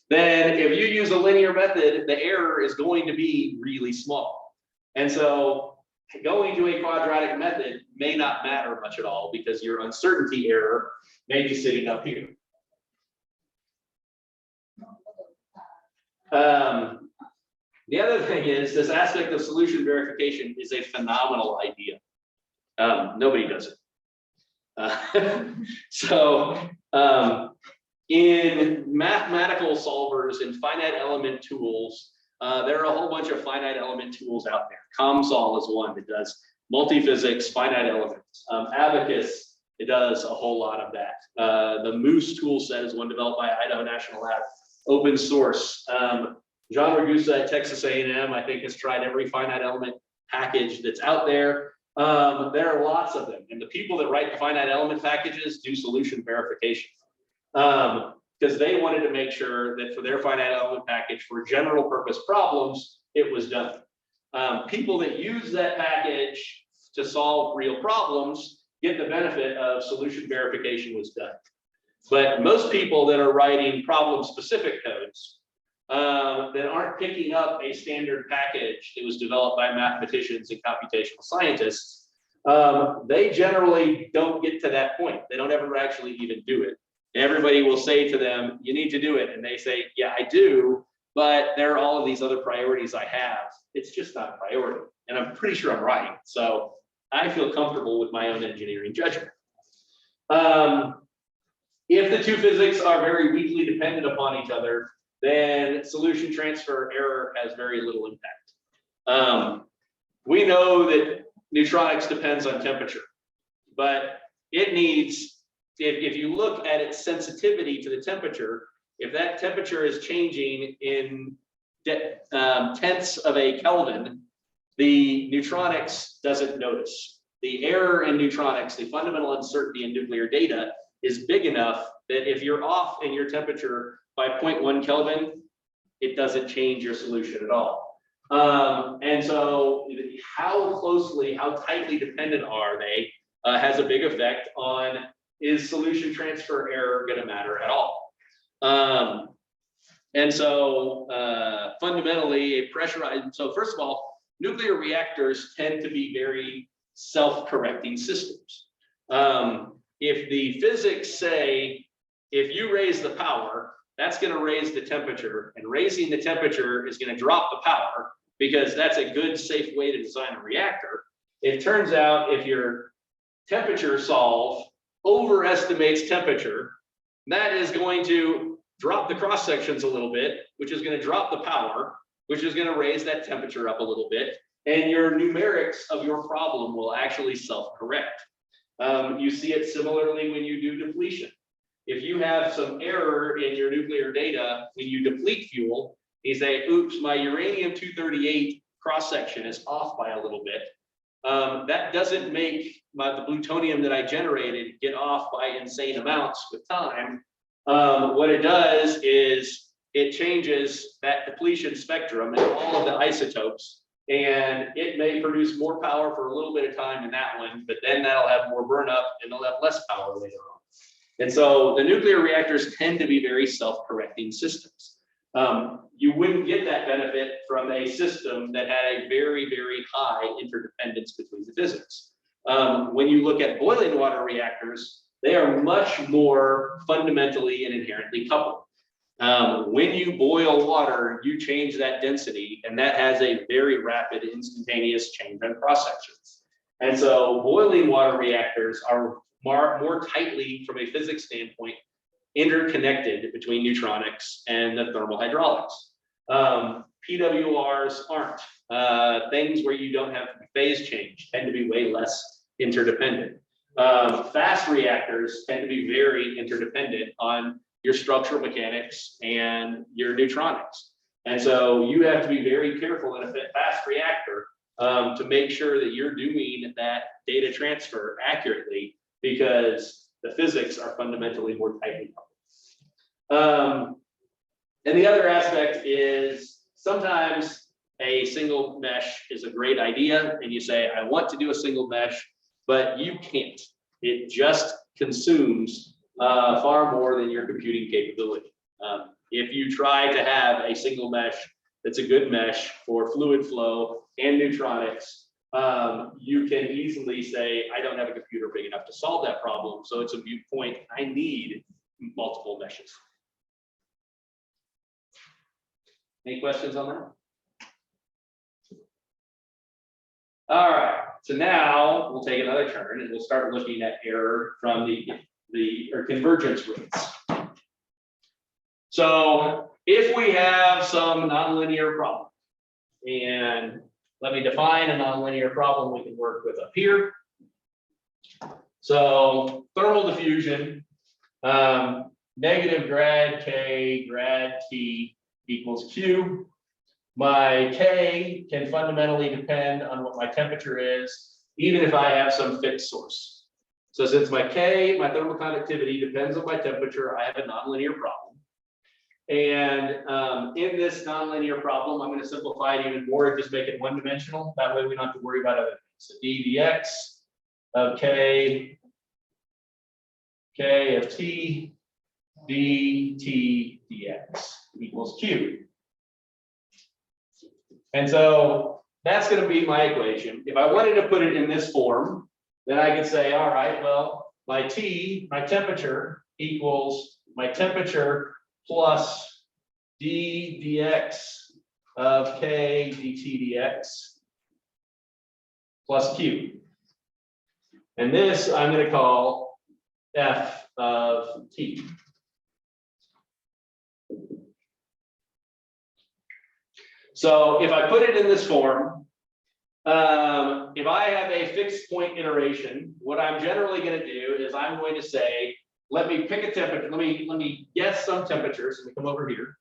S1: then if you use a linear method, the error is going to be really small. And so going to a quadratic method may not matter much at all because your uncertainty error may be sitting up here. The other thing is this aspect of solution verification is a phenomenal idea. Nobody does it. In mathematical solvers and finite element tools, there are a whole bunch of finite element tools out there. COMSOL is one that does multiphysics, finite elements. Abacus, it does a whole lot of that. The Moose tool set is one developed by Idaho National Lab, open source. John Ragusa at Texas A&M, I think, has tried every finite element package that's out there. There are lots of them. And the people that write the finite element packages do solution verification. Because they wanted to make sure that for their finite element package for general purpose problems, it was done. People that use that package to solve real problems get the benefit of solution verification was done. But most people that are writing problem-specific codes that aren't picking up a standard package that was developed by mathematicians and computational scientists, they generally don't get to that point. They don't ever actually even do it. Everybody will say to them, you need to do it. And they say, yeah, I do, but there are all of these other priorities I have. It's just not a priority. And I'm pretty sure I'm right. So I feel comfortable with my own engineering judgment. If the two physics are very weakly dependent upon each other, then solution transfer error has very little impact. We know that neutronics depends on temperature, but it needs, if you look at its sensitivity to the temperature, if that temperature is changing in tenths of a Kelvin, the neutronics doesn't notice. The error in neutronics, the fundamental uncertainty in nuclear data, is big enough that if you're off in your temperature by 0.1 Kelvin, it doesn't change your solution at all. And so how tightly dependent are they has a big effect on, is solution transfer error going to matter at all? And so fundamentally a pressurized, so first of all, nuclear reactors tend to be very self-correcting systems. If the physics say, if you raise the power, that's going to raise the temperature, and raising the temperature is going to drop the power because that's a good, safe way to design a reactor. It turns out if your temperature solve overestimates temperature, that is going to drop the cross sections a little bit, which is going to drop the power, which is going to raise that temperature up a little bit, and your numerics of your problem will actually self-correct. You see it similarly when you do depletion. If you have some error in your nuclear data, when you deplete fuel, you say, oops, my uranium-238 cross-section is off by a little bit. That doesn't make the plutonium that I generated get off by insane amounts with time. What it does is it changes that depletion spectrum and all of the isotopes, and it may produce more power for a little bit of time in that one, but then that'll have more burn up and it'll have less power later on. And so the nuclear reactors tend to be very self-correcting systems. You wouldn't get that benefit from a system that had a very, very high interdependence between the physics. When you look at boiling water reactors, they are much more fundamentally and inherently coupled. When you boil water, you change that density, and that has a very rapid instantaneous change in cross sections. And so boiling water reactors are more tightly, from a physics standpoint, interconnected between neutronics and the thermal hydraulics. PWRs aren't. Things where you don't have phase change tend to be way less interdependent. Fast reactors tend to be very interdependent on your structural mechanics and your neutronics. And so you have to be very careful in a fast reactor to make sure that you're doing that data transfer accurately, because the physics are fundamentally more tightly coupled. And the other aspect is sometimes a single mesh is a great idea, and you say, I want to do a single mesh, but you can't. It just consumes far more than your computing capability. If you try to have a single mesh that's a good mesh for fluid flow and neutronics, you can easily say, I don't have a computer big enough to solve that problem, so it's a moot point. I need multiple meshes. Any questions on that? All right, so now we'll take another turn and we'll start looking at error from the convergence rates. So if we have some nonlinear problem, and let me define a nonlinear problem we can work with up here. So thermal diffusion, negative grad K grad T equals Q. My K can fundamentally depend on what my temperature is, even if I have some fixed source. So since my K, my thermal conductivity depends on my temperature, I have a nonlinear problem. And in this nonlinear problem, I'm going to simplify it even more and just make it one-dimensional. That way we don't have to worry about other things. So d dx of K of T dt dx equals Q. And so that's going to be my equation. If I wanted to put it in this form, then I could say, all right, well, my T, my temperature equals my temperature plus d dx of K dt dx plus Q. And this I'm going to call F of T. So if I put it in this form, if I have a fixed point iteration, what I'm generally going to do is I'm going to say, let me pick a temperature. Let me guess some temperatures. Let me come over here.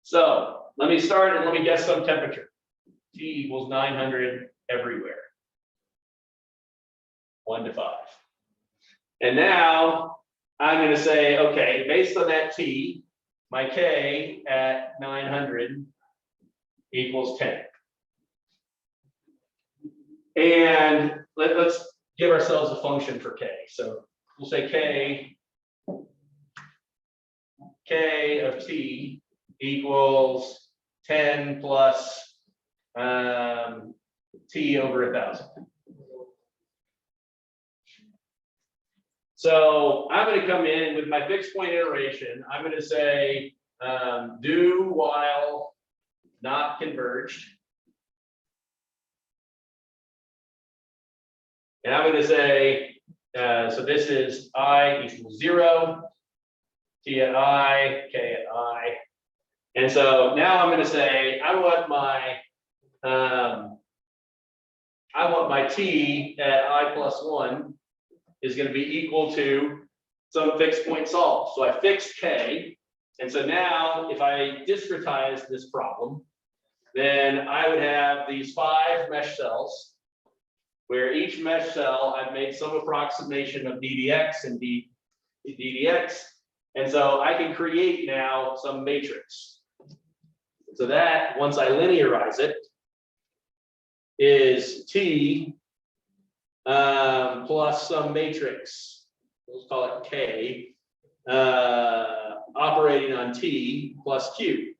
S1: So let me start and let me guess some temperature. T equals 900 everywhere. 1 to 5. And now I'm going to say, okay, based on that T, my K at 900 equals 10. And let's give ourselves a function for K. So we'll say K of T equals 10 plus T over 1,000. So I'm going to come in with my fixed point iteration. I'm going to say do while not converged. And I'm going to say, so this is I equals 0, T at I, K at I. And so now I'm going to say, I want my T at I plus 1 is going to be equal to some fixed point solved. So I fixed K. And so now if I discretize this problem, then I would have these 5 mesh cells where each mesh cell I've made some approximation of ddx and ddx. And so I can create now some matrix. So that, once I linearize it, is T plus some matrix, let's call it K, operating on T plus Q.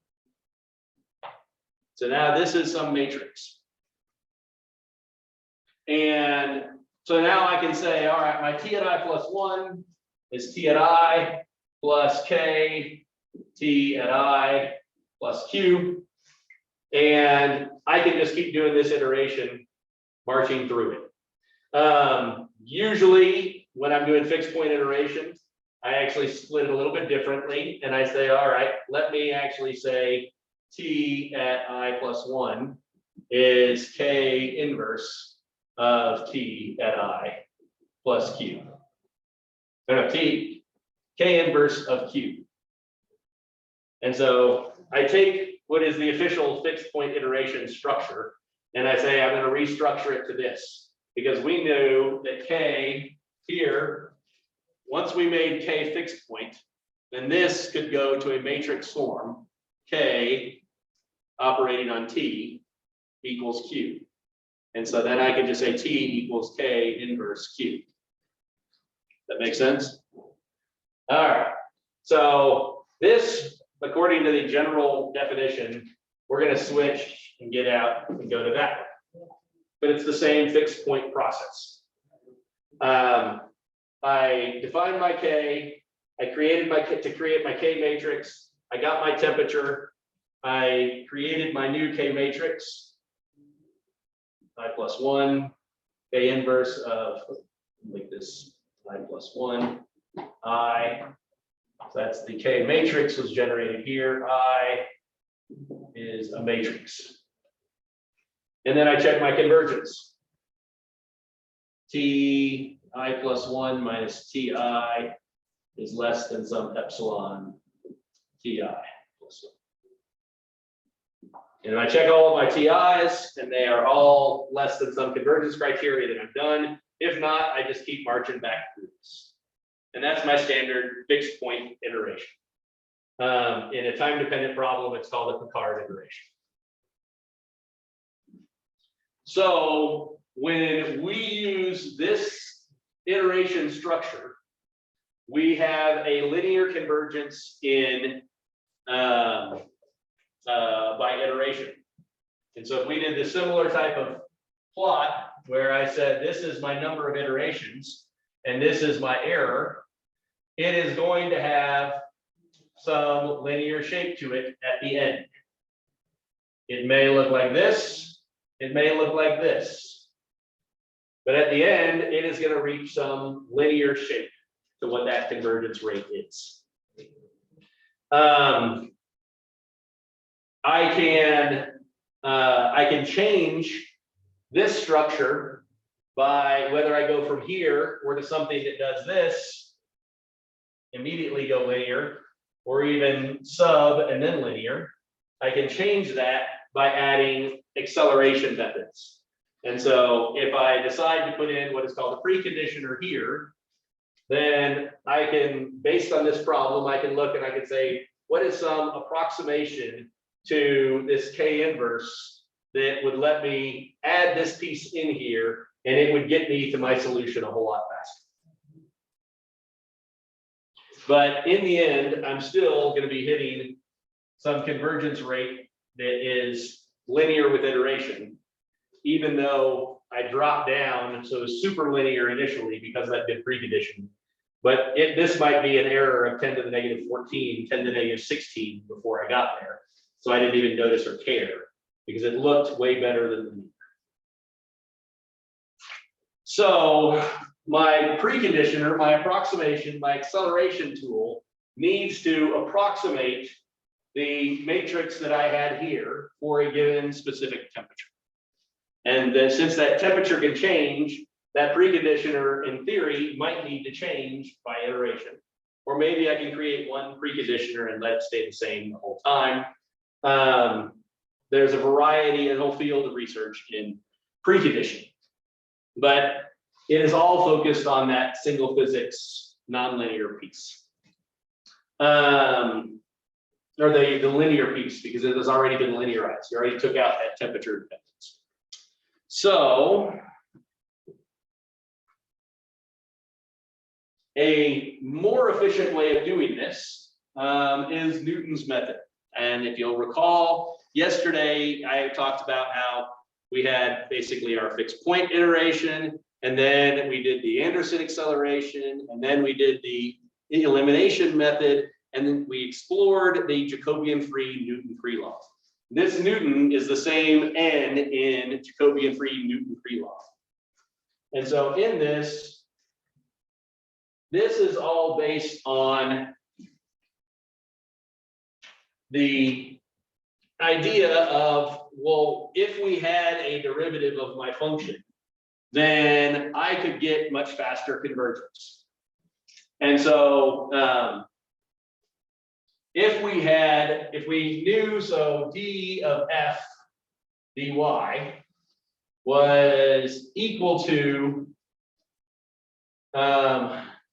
S1: So now this is some matrix. And so now I can say, all right, my T at I plus 1 is T at I plus K, T at I plus Q. And I can just keep doing this iteration, marching through it. Usually when I'm doing fixed point iterations, I actually split it a little bit differently, and I say, all right, let me actually say T at I plus 1 is K inverse of T at I plus Q. No, T, K inverse of Q. And so I take what is the official fixed point iteration structure, and I say I'm going to restructure it to this, because we knew that K here, once we made K fixed point, then this could go to a matrix form, K operating on T equals Q. And so then I can just say T equals K inverse Q. That makes sense? All right. So this, according to the general definition, we're going to switch and get out and go to that one. But it's the same fixed point process. I defined my K, I created my K to create my K matrix, I got my temperature, I created my new K matrix, I plus 1, K inverse of, make this I plus 1, I, so that's the K matrix was generated here, I is a matrix. And then I check my convergence. T I plus 1 minus Ti is less than some epsilon Ti plus 1. And I check all of my Ti's, and they are all less than some convergence criteria, that I'm done. If not, I just keep marching back through this. And that's my standard fixed point iteration. In a time-dependent problem, it's called a Picard iteration. So when we use this iteration structure, we have a linear convergence in by iteration. And so if we did the similar type of plot where I said this is my number of iterations and this is my error, it is going to have some linear shape to it at the end. It may look like this, it may look like this. But at the end, it is going to reach some linear shape to what that convergence rate is. I can change this structure by whether I go from here or to something that does this, immediately go linear, or even sub and then linear. I can change that by adding acceleration methods. And so if I decide to put in what is called a preconditioner here, then I can, based on this problem, I can look and I can say, what is some approximation to this K inverse that would let me add this piece in here, and it would get me to my solution a whole lot faster. But in the end, I'm still going to be hitting some convergence rate that is linear with iteration, even though I dropped down, so it's super linear initially because I've been preconditioned. But this might be an error of 10 to the negative 14, 10 to the negative 16 before I got there. So I didn't even notice or care because it looked way better than linear. So my preconditioner, my approximation, my acceleration tool needs to approximate the matrix that I had here for a given specific temperature. And then since that temperature can change, that preconditioner in theory might need to change by iteration. Or maybe I can create one preconditioner and let it stay the same the whole time. There's a variety, a whole field of research in preconditioning. But it is all focused on that single physics nonlinear piece. Or the linear piece, because it has already been linearized. You already took out that temperature dependence. So a more efficient way of doing this is Newton's method. And if you'll recall, yesterday I talked about how we had basically our fixed point iteration, and then we did the Anderson acceleration, and then we did the elimination method, and then we explored the Jacobian-free Newton-free law. This Newton is the same N in Jacobian-free Newton-free law. And so in this, this is all based on the idea of, well, if we had a derivative of my function, then I could get much faster convergence. And so if we knew, so d of f dy was equal to d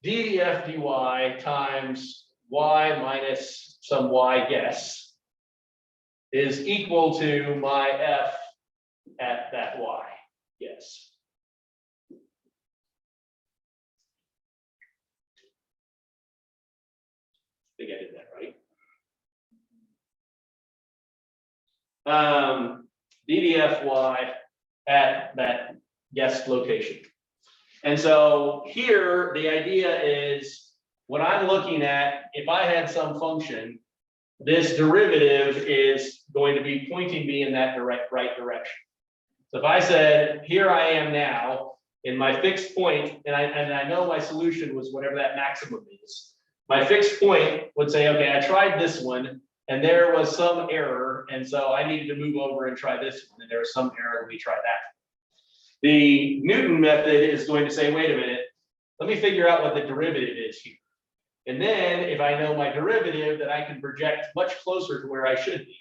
S1: df dy times y minus some y guess is equal to my f at that y guess. I think I did that right. DDFY at that guessed location. And so here, the idea is what I'm looking at, if I had some function, this derivative is going to be pointing me in that right direction. So if I said, here I am now in my fixed point, and I know my solution was whatever that maximum is. My fixed point would say, okay, I tried this one, and there was some error, and so I needed to move over and try this one, and there was some error, let me try that. The Newton method is going to say, wait a minute, let me figure out what the derivative is here. And then if I know my derivative, then I can project much closer to where I should be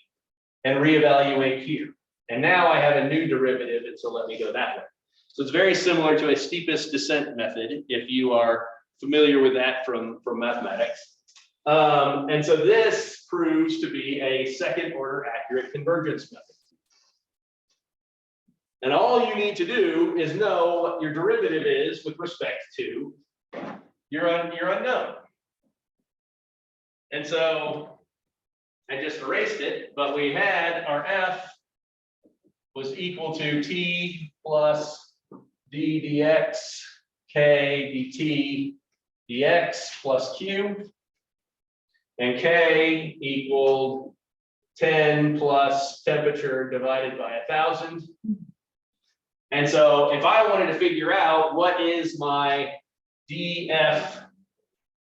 S1: and reevaluate here. And now I have a new derivative, and so let me go that way. So it's very similar to a steepest descent method, if you are familiar with that from mathematics. And so this proves to be a second order accurate convergence method. And all you need to do is know what your derivative is with respect to your unknown. And so I just erased it, but we had our f was equal to t plus d dx k dt dx plus q, and k equaled 10 plus temperature divided by 1,000. And so if I wanted to figure out what is my df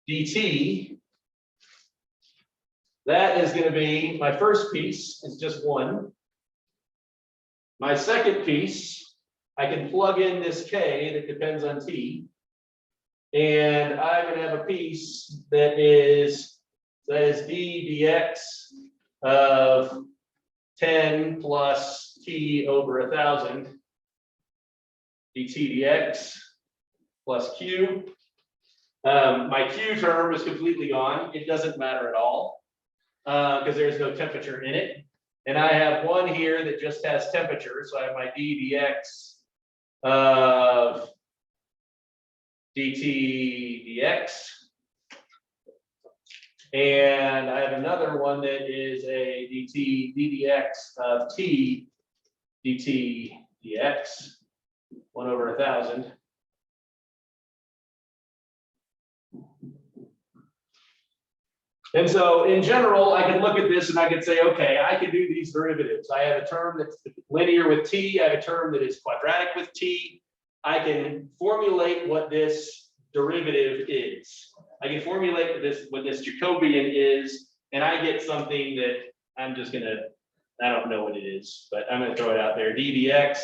S1: dt, that is going to be, my first piece is just 1. My second piece, I can plug in this k that depends on t. And I'm going to have a piece that is d dx of 10 plus t over 1,000 dt dx plus q. My q term is completely gone. It doesn't matter at all because there's no temperature in it. And I have one here that just has temperature. So I have my d dx of dt dx. And I have another one that is a ddx of t dt dx, 1 over 1,000. And so in general, I can look at this and I can say, okay, I can do these derivatives. I have a term that's linear with t. I have a term that is quadratic with t. I can formulate what this derivative is. I can formulate what this Jacobian is, and I get something that I'm just gonna, I don't know what it is, but I'm gonna throw it out there. ddx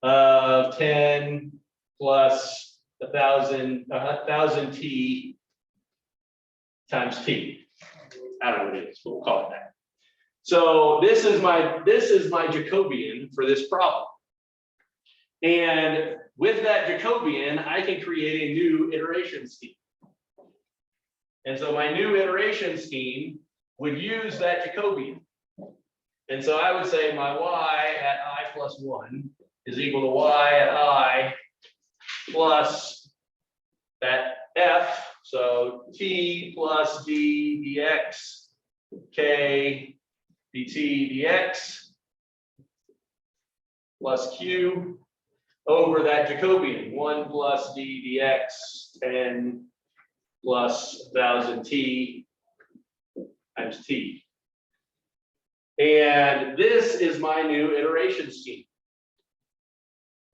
S1: of 10 plus 1,000 t times t. I don't know what it is, but we'll call it that. So this is my Jacobian for this problem. And with that Jacobian, I can create a new iteration scheme. And so my new iteration scheme would use that Jacobian. And so I would say my y at I plus 1 is equal to y at I plus that f. So t plus d dx k dt dx plus q over that Jacobian, 1 plus d dx 10 plus 1,000 t times t. And this is my new iteration scheme.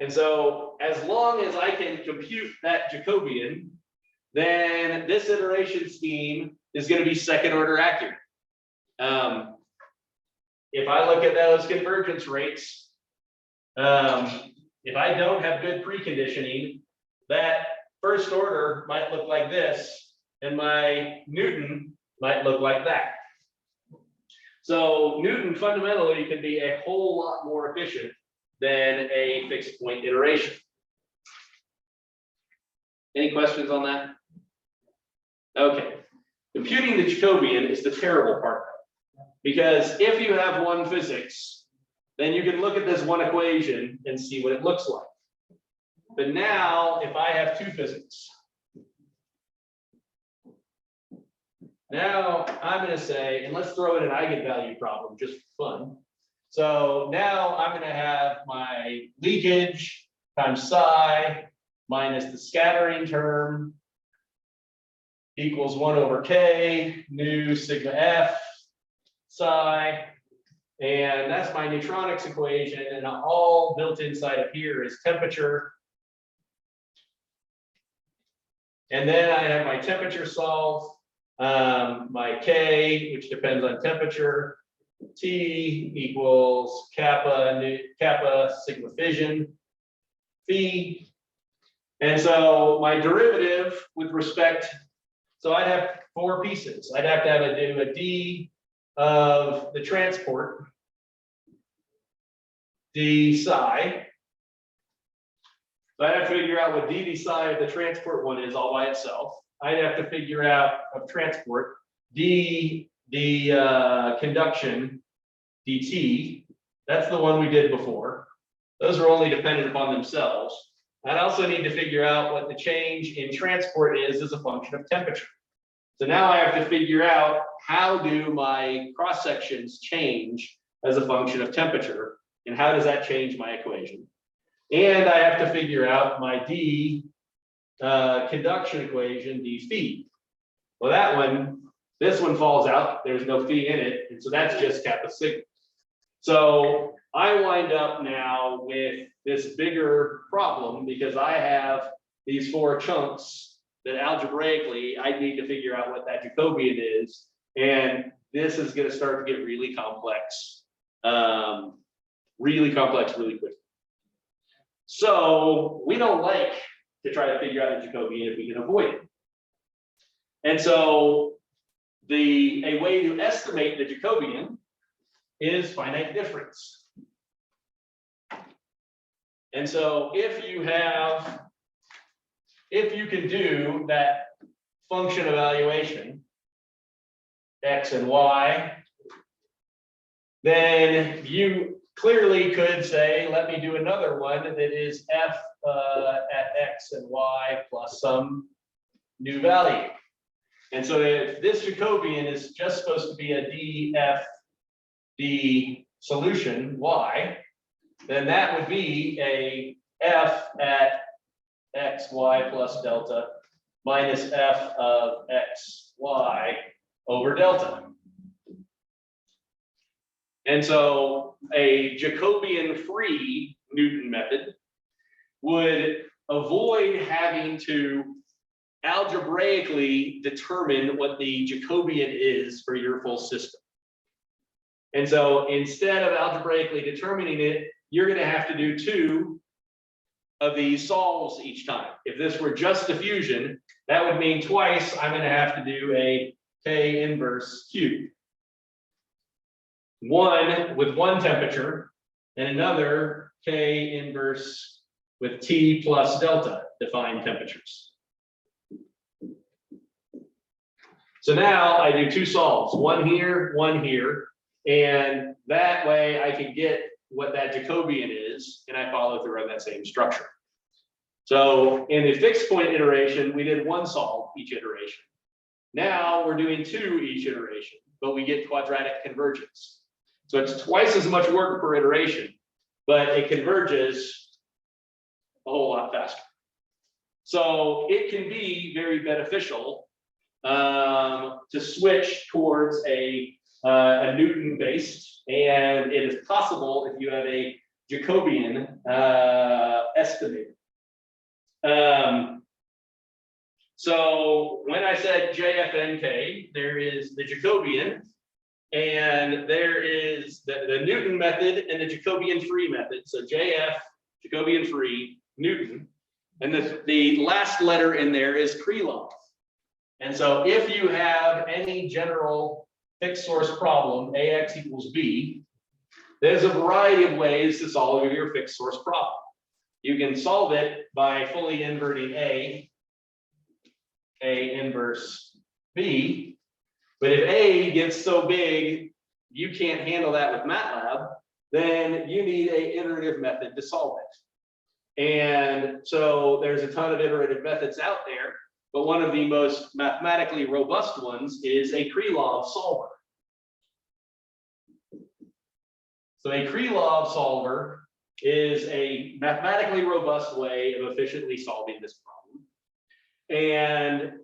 S1: And so as long as I can compute that Jacobian, then this iteration scheme is going to be second order accurate. If I look at those convergence rates, if I don't have good preconditioning, that first order might look like this, and my Newton might look like that. So Newton fundamentally can be a whole lot more efficient than a fixed point iteration. Any questions on that? Okay. Computing the Jacobian is the terrible part. Because if you have one physics, then you can look at this one equation and see what it looks like. But now, if I have two physics, now I'm going to say, and let's throw in an eigenvalue problem just for fun. So now I'm going to have my leakage times psi minus the scattering term equals 1 over k nu sigma f psi. And that's my neutronics equation. And all built inside of here is temperature. And then I have my temperature solved, my K, which depends on temperature, T equals kappa sigma fission, phi. And so my derivative with respect, so I'd have 4 pieces. I'd have to do a d of the transport, d psi. So I'd have to figure out what d psi of the transport one is all by itself. I'd have to figure out of transport d the conduction dt. That's the one we did before. Those are only dependent upon themselves. I'd also need to figure out what the change in transport is as a function of temperature. So now I have to figure out how do my cross sections change as a function of temperature, and how does that change my equation? And I have to figure out my d conduction equation, d phi. Well, that one, this one falls out. There's no phi in it, and so that's just kappa sigma. So I wind up now with this bigger problem because I have these 4 chunks that algebraically I need to figure out what that Jacobian is, and this is going to start to get really complex, really quickly. So we don't like to try to figure out a Jacobian if we can avoid it. And so a way to estimate the Jacobian is finite difference. And so if you can do that function evaluation, x and y, then you clearly could say, let me do another one that is f at x and y plus some new value. And so if this Jacobian is just supposed to be a df solution y, then that would be a f at x, y plus delta minus f of x, y over delta. And so a Jacobian-free Newton method would avoid having to algebraically determine what the Jacobian is for your full system. And so instead of algebraically determining it, you're going to have to do 2 of these solves each time. If this were just diffusion, that would mean twice I'm going to have to do a K inverse Q. One with one temperature and another K inverse with T plus delta defined temperatures. So now I do 2 solves, one here, and that way I can get what that Jacobian is, and I follow through on that same structure. So in the fixed point iteration, we did 1 solve each iteration. Now we're doing 2 each iteration, but we get quadratic convergence. So it's twice as much work per iteration, but it converges a whole lot faster. So it can be very beneficial to switch towards a Newton based, and it is possible if you have a Jacobian estimator. So when I said JFNK, there is the Jacobian, and there is the Newton method and the Jacobian free method. So JF, Jacobian free, Newton, and the last letter in there is Krylov. And so if you have any general fixed source problem, AX equals B, there's a variety of ways to solve your fixed source problem. You can solve it by fully inverting A inverse B, but if A gets so big, you can't handle that with MATLAB, then you need a iterative method to solve it. And so there's a ton of iterative methods out there, but one of the most mathematically robust ones is a Krylov solver. So a Krylov solver is a mathematically robust way of efficiently solving this problem. And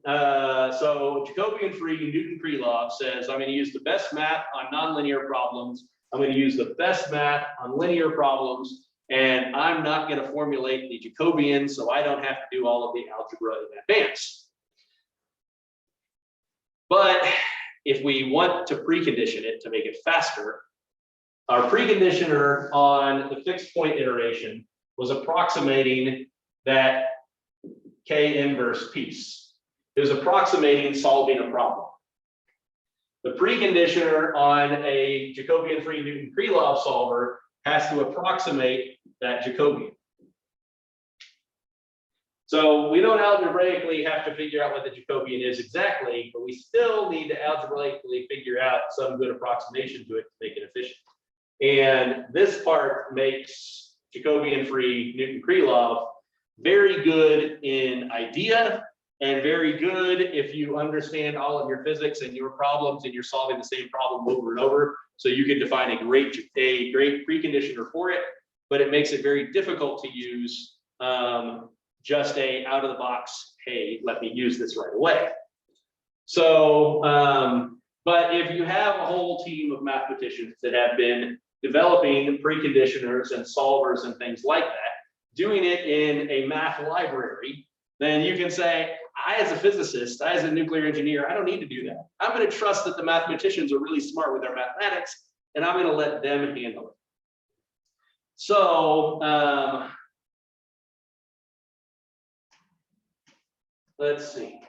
S1: so Jacobian free Newton Krylov says, I'm going to use the best math on nonlinear problems. I'm going to use the best math on linear problems. And I'm not going to formulate the Jacobian, so I don't have to do all of the algebra in advance. But if we want to precondition it to make it faster, our preconditioner on the fixed point iteration was approximating that K inverse piece. It was approximating solving a problem. The preconditioner on a Jacobian free Newton Krylov solver has to approximate that Jacobian. So we don't algebraically have to figure out what the Jacobian is exactly, but we still need to algebraically figure out some good approximation to it to make it efficient. And this part makes Jacobian free Newton Krylov very good in idea and very good if you understand all of your physics and your problems and you're solving the same problem over and over. So you can define a great preconditioner for it, but it makes it very difficult to use just a out of the box, hey, let me use this right away. So, but if you have a whole team of mathematicians that have been developing preconditioners and solvers and things like that, doing it in a math library, then you can say, I, as a physicist, I, as a nuclear engineer, I don't need to do that. I'm going to trust that the mathematicians are really smart with their mathematics, and I'm going to let them handle it. So, let's see.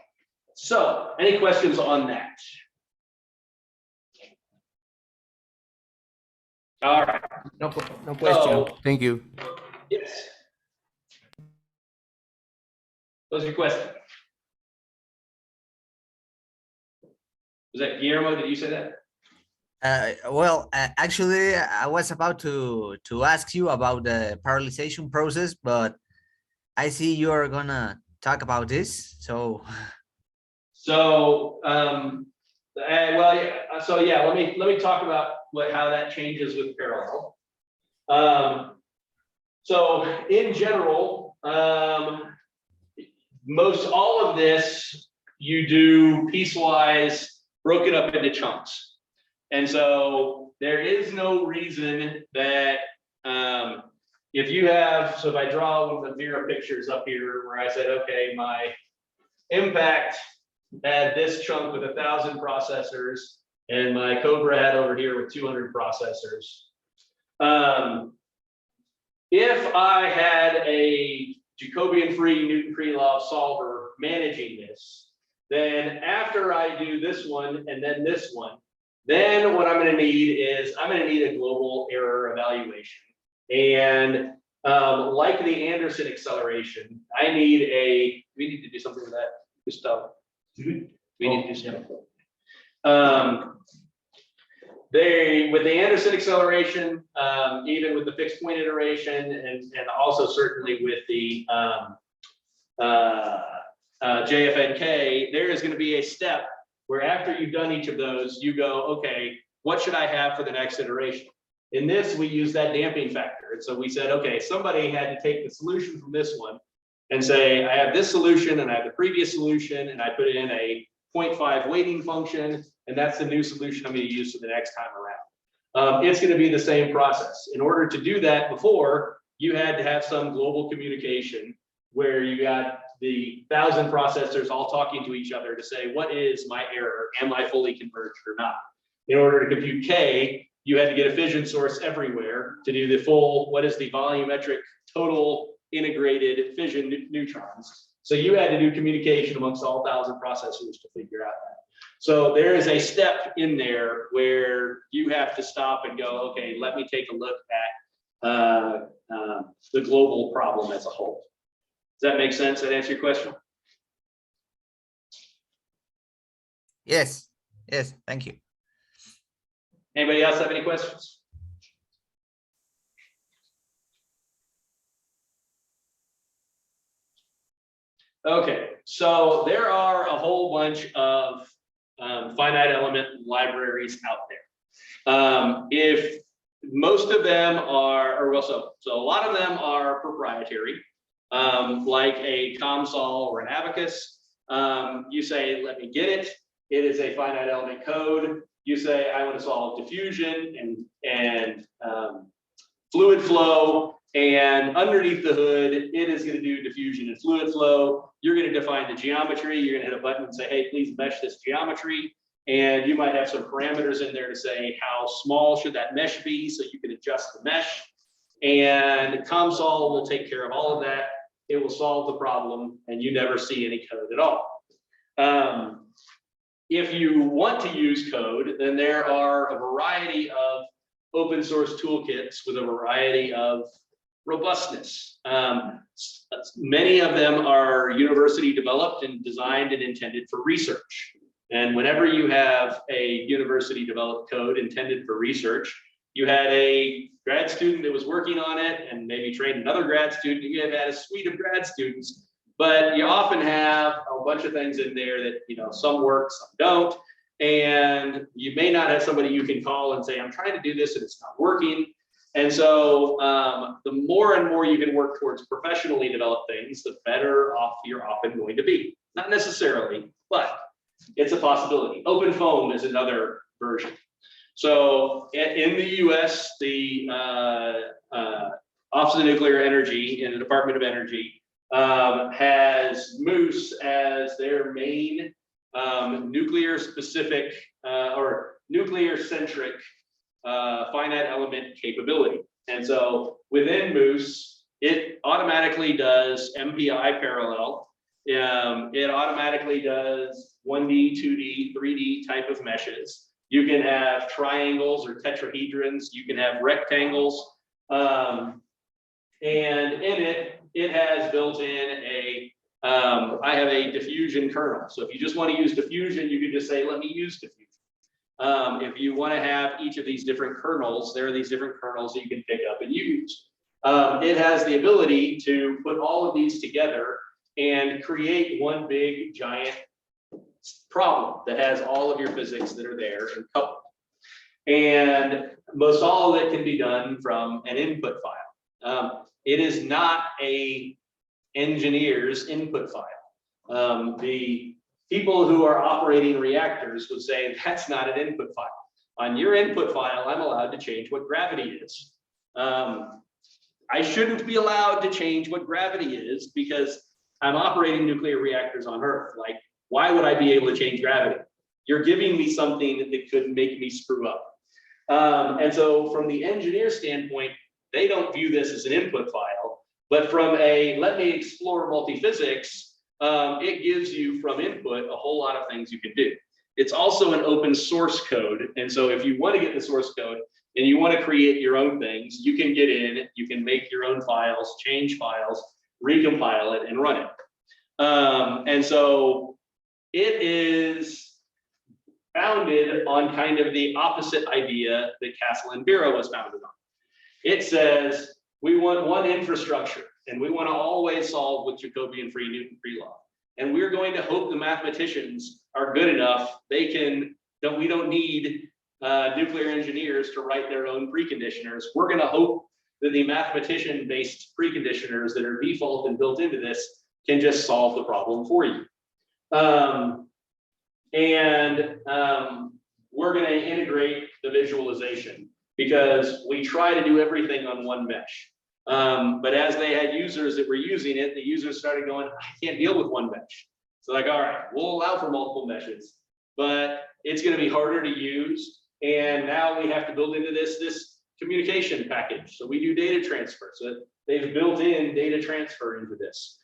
S1: So, any questions on that? All right.
S3: No question.
S1: So-
S3: Thank you.
S1: Yes. What was your question? Was that Guillermo? Did you say that?
S4: Actually, I was about to ask you about the parallelization process, but I see you're gonna talk about this. So
S1: Well, yeah, so yeah, let me talk about how that changes with parallel. So in general, most all of this you do piecewise, broken up into chunks. And so there is no reason that if you have, so if I draw one of the Vera pictures up here where I said, okay, my impact had this chunk with 1,000 processors and my Cobra had over here with 200 processors. If I had a Jacobian free Newton Krylov solver managing this, then after I do this one and then this one, then what I'm going to need is I'm going to need a global error evaluation. And like the Anderson acceleration, I need a, we need to do something with that, Gustavo. We need to do something. With the Anderson acceleration, even with the fixed point iteration, and also certainly with the JFNK, there is going to be a step where after you've done each of those, you go, okay, what should I have for the next iteration? In this, we use that damping factor. And so we said, okay, somebody had to take the solution from this one and say, I have this solution and I have the previous solution, and I put in a 0.5 weighting function, and that's the new solution I'm going to use for the next time around. It's going to be the same process. In order to do that before, you had to have some global communication where you got the 1,000 processors all talking to each other to say, what is my error? Am I fully converged or not? In order to compute K, you had to get a fission source everywhere to do the full, what is the volumetric total integrated fission neutrons. So you had to do communication amongst all 1,000 processors to figure out that. So there is a step in there where you have to stop and go, okay, let me take a look at the global problem as a whole. Does that make sense? That answer your question?
S4: Yes, yes, thank you.
S1: Anybody else have any questions? Okay, so there are a whole bunch of finite element libraries out there. If most of them are, or well, so a lot of them are proprietary, like a COMSOL or an Abacus. You say, let me get it. It is a finite element code. You say, I want to solve diffusion and fluid flow. And underneath the hood, it is going to do diffusion and fluid flow. You're going to define the geometry. You're going to hit a button and say, hey, please mesh this geometry. And you might have some parameters in there to say how small should that mesh be, so you can adjust the mesh. And COMSOL will take care of all of that. It will solve the problem, and you never see any code at all. If you want to use code, then there are a variety of open source toolkits with a variety of robustness. Many of them are university developed and designed and intended for research. And whenever you have a university developed code intended for research, you had a grad student that was working on it and maybe trained another grad student. You have had a suite of grad students, but you often have a bunch of things in there that, you know, some work, some don't. And you may not have somebody you can call and say, I'm trying to do this and it's not working. And so the more and more you can work towards professionally developed things, the better off you're often going to be. Not necessarily, but it's a possibility. OpenFOAM is another version. So in the US, the Office of Nuclear Energy in the Department of Energy has Moose as their main nuclear specific or nuclear centric finite element capability. And so within Moose, it automatically does MPI parallel. It automatically does 1D, 2D, 3D type of meshes. You can have triangles or tetrahedrons. You can have rectangles. And in it, it has built in a, I have a diffusion kernel. So if you just want to use diffusion, you can just say, let me use diffusion. If you want to have each of these different kernels, there are these different kernels that you can pick up and use. It has the ability to put all of these together and create one big giant problem that has all of your physics that are there and coupled. And most all of it can be done from an input file. It is not a engineer's input file. The people who are operating reactors would say that's not an input file. On your input file, I'm allowed to change what gravity is. I shouldn't be allowed to change what gravity is because I'm operating nuclear reactors on Earth. Like, why would I be able to change gravity? You're giving me something that could make me screw up. And so from the engineer standpoint, they don't view this as an input file, but from a, let me explore multiphysics, it gives you from input a whole lot of things you can do. It's also an open source code. And so if you want to get the source code and you want to create your own things, you can get in, you can make your own files, change files, recompile it and run it. And so it is founded on kind of the opposite idea that Castle and Bureau was founded on. It says we want one infrastructure and we want to always solve with Jacobian free Newton free law. And we're going to hope the mathematicians are good enough. They can, we don't need nuclear engineers to write their own preconditioners. We're going to hope that the mathematician-based preconditioners that are default and built into this can just solve the problem for you. We're going to integrate the visualization because we try to do everything on one mesh. But as they had users that were using it, the users started going, I can't deal with one mesh. So like, all right, we'll allow for multiple meshes, but it's going to be harder to use. And now we have to build into this communication package. So we do data transfer. So they've built in data transfer into this.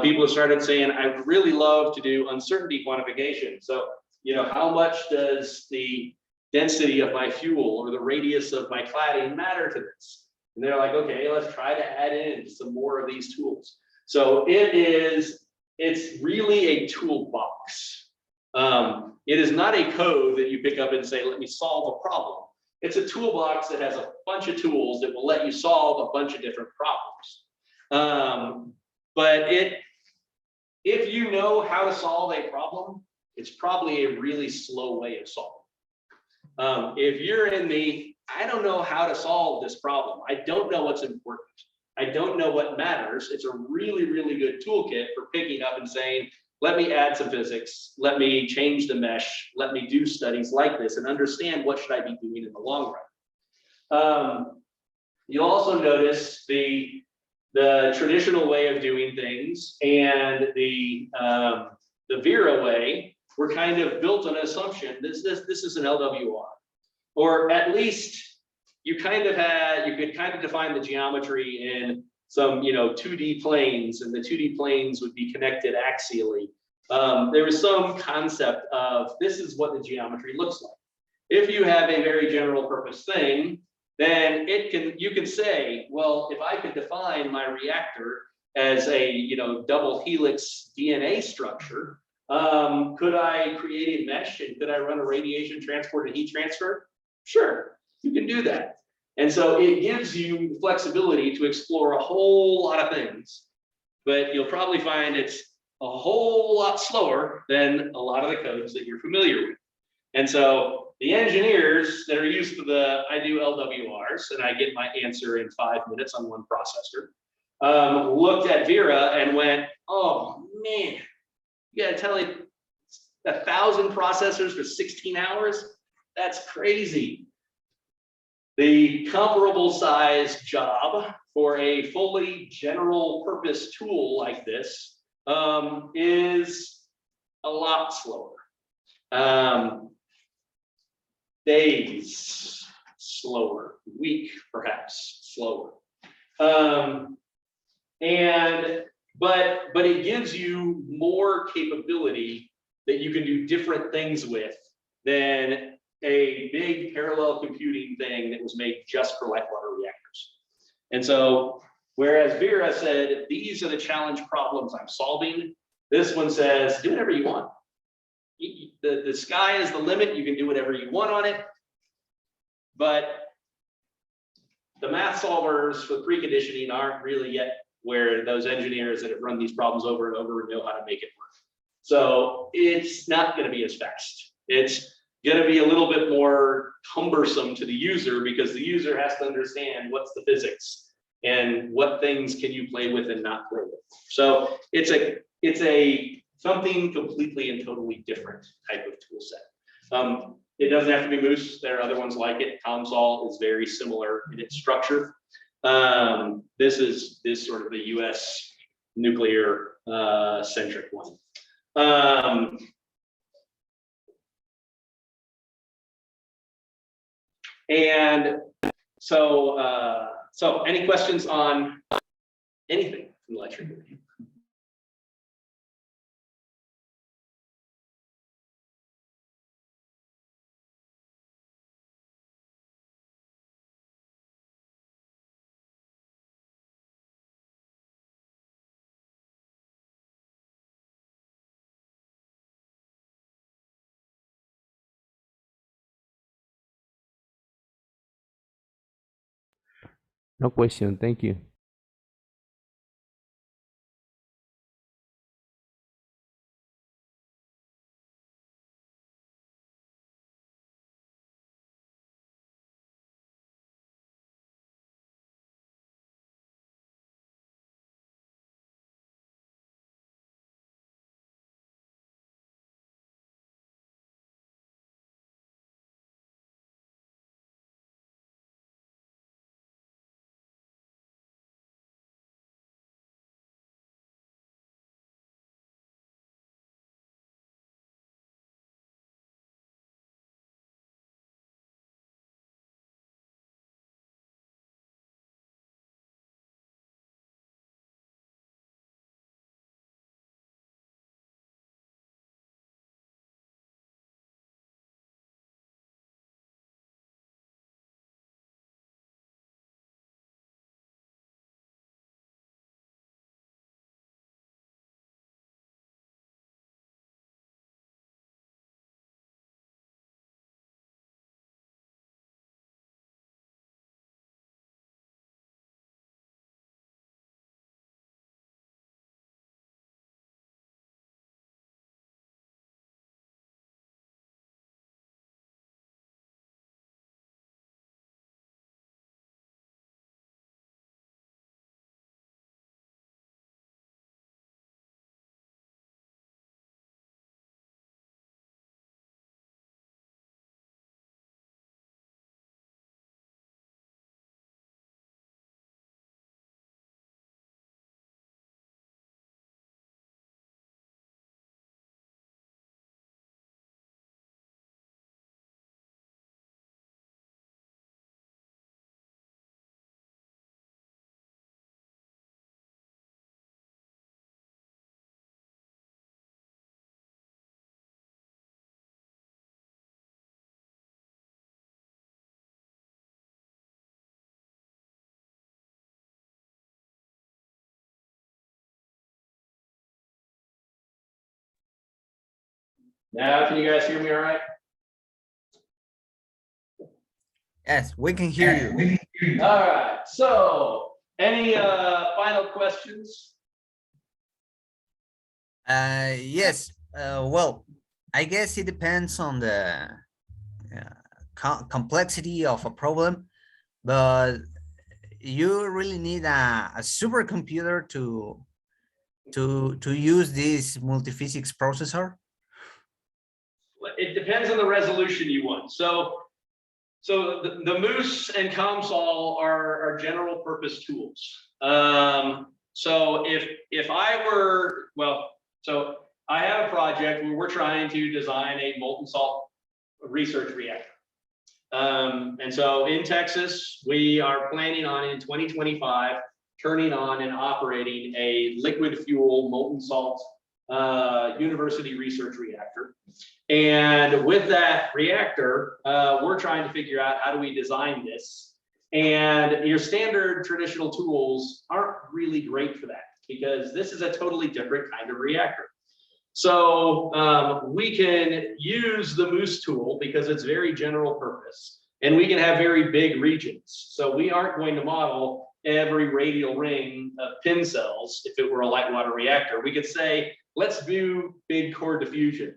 S1: People have started saying, I'd really love to do uncertainty quantification. So, you know, how much does the density of my fuel or the radius of my cladding matter to this? And they're like, okay, let's try to add in some more of these tools. So it's really a toolbox. It is not a code that you pick up and say, let me solve a problem. It's a toolbox that has a bunch of tools that will let you solve a bunch of different problems. But if you know how to solve a problem, it's probably a really slow way of solving. If you're in the, I don't know how to solve this problem, I don't know what's important, I don't know what matters, it's a really, really good toolkit for picking up and saying, let me add some physics, let me change the mesh, let me do studies like this and understand what should I be doing in the long run. You'll also notice the traditional way of doing things and the Vera way were kind of built on an assumption this is an LWR, or at least you could kind of define the geometry in some 2D planes, and the 2D planes would be connected axially. There was some concept of this is what the geometry looks like. If you have a very general purpose thing, then you can say, well, if I could define my reactor as a double helix DNA structure, could I create a mesh and could I run a radiation transport and heat transfer? Sure, you can do that. And so it gives you flexibility to explore a whole lot of things, but you'll probably find it's a whole lot slower than a lot of the codes that you're familiar with. And so the engineers that are used to I do LWRs and I get my answer in 5 minutes on one processor, looked at Vera and went, oh man, you gotta tell me 1,000 processors for 16 hours? That's crazy. The comparable size job for a fully general purpose tool like this is a lot slower. Days slower, week perhaps slower. But it gives you more capability that you can do different things with than a big parallel computing thing that was made just for light water reactors. And so, whereas Vera said, these are the challenge problems I'm solving, this one says, do whatever you want. The sky is the limit, you can do whatever you want on it, but the math solvers for preconditioning aren't really yet where those engineers that have run these problems over and over know how to make it work. So it's not going to be as fast. It's going to be a little bit more cumbersome to the user because the user has to understand what's the physics and what things can you play with and not play with. So it's a something completely and totally different type of tool set. It doesn't have to be Moose. There are other ones like it. COMSOL is very similar in its structure. This is sort of the US nuclear centric one. And so any questions on anything from the lecture?
S3: No question. Thank you.
S1: Now, can you guys hear me all right?
S4: Yes, we can hear you.
S1: All right, so any final questions?
S4: Yes. Well, I guess it depends on the complexity of a problem, but you really need a supercomputer to use this multiphysics processor.
S1: It depends on the resolution you want. So the Moose and COMSOL are general purpose tools. So if I were, well, so I have a project where we're trying to design a molten salt research reactor. And so in Texas, we are planning on in 2025, turning on and operating a liquid fuel molten salt university research reactor. And with that reactor, we're trying to figure out how do we design this. And your standard traditional tools aren't really great for that because this is a totally different kind of reactor. So we can use the Moose tool because it's very general purpose and we can have very big regions. So we aren't going to model every radial ring of pin cells if it were a light water reactor. We could say, let's do big core diffusion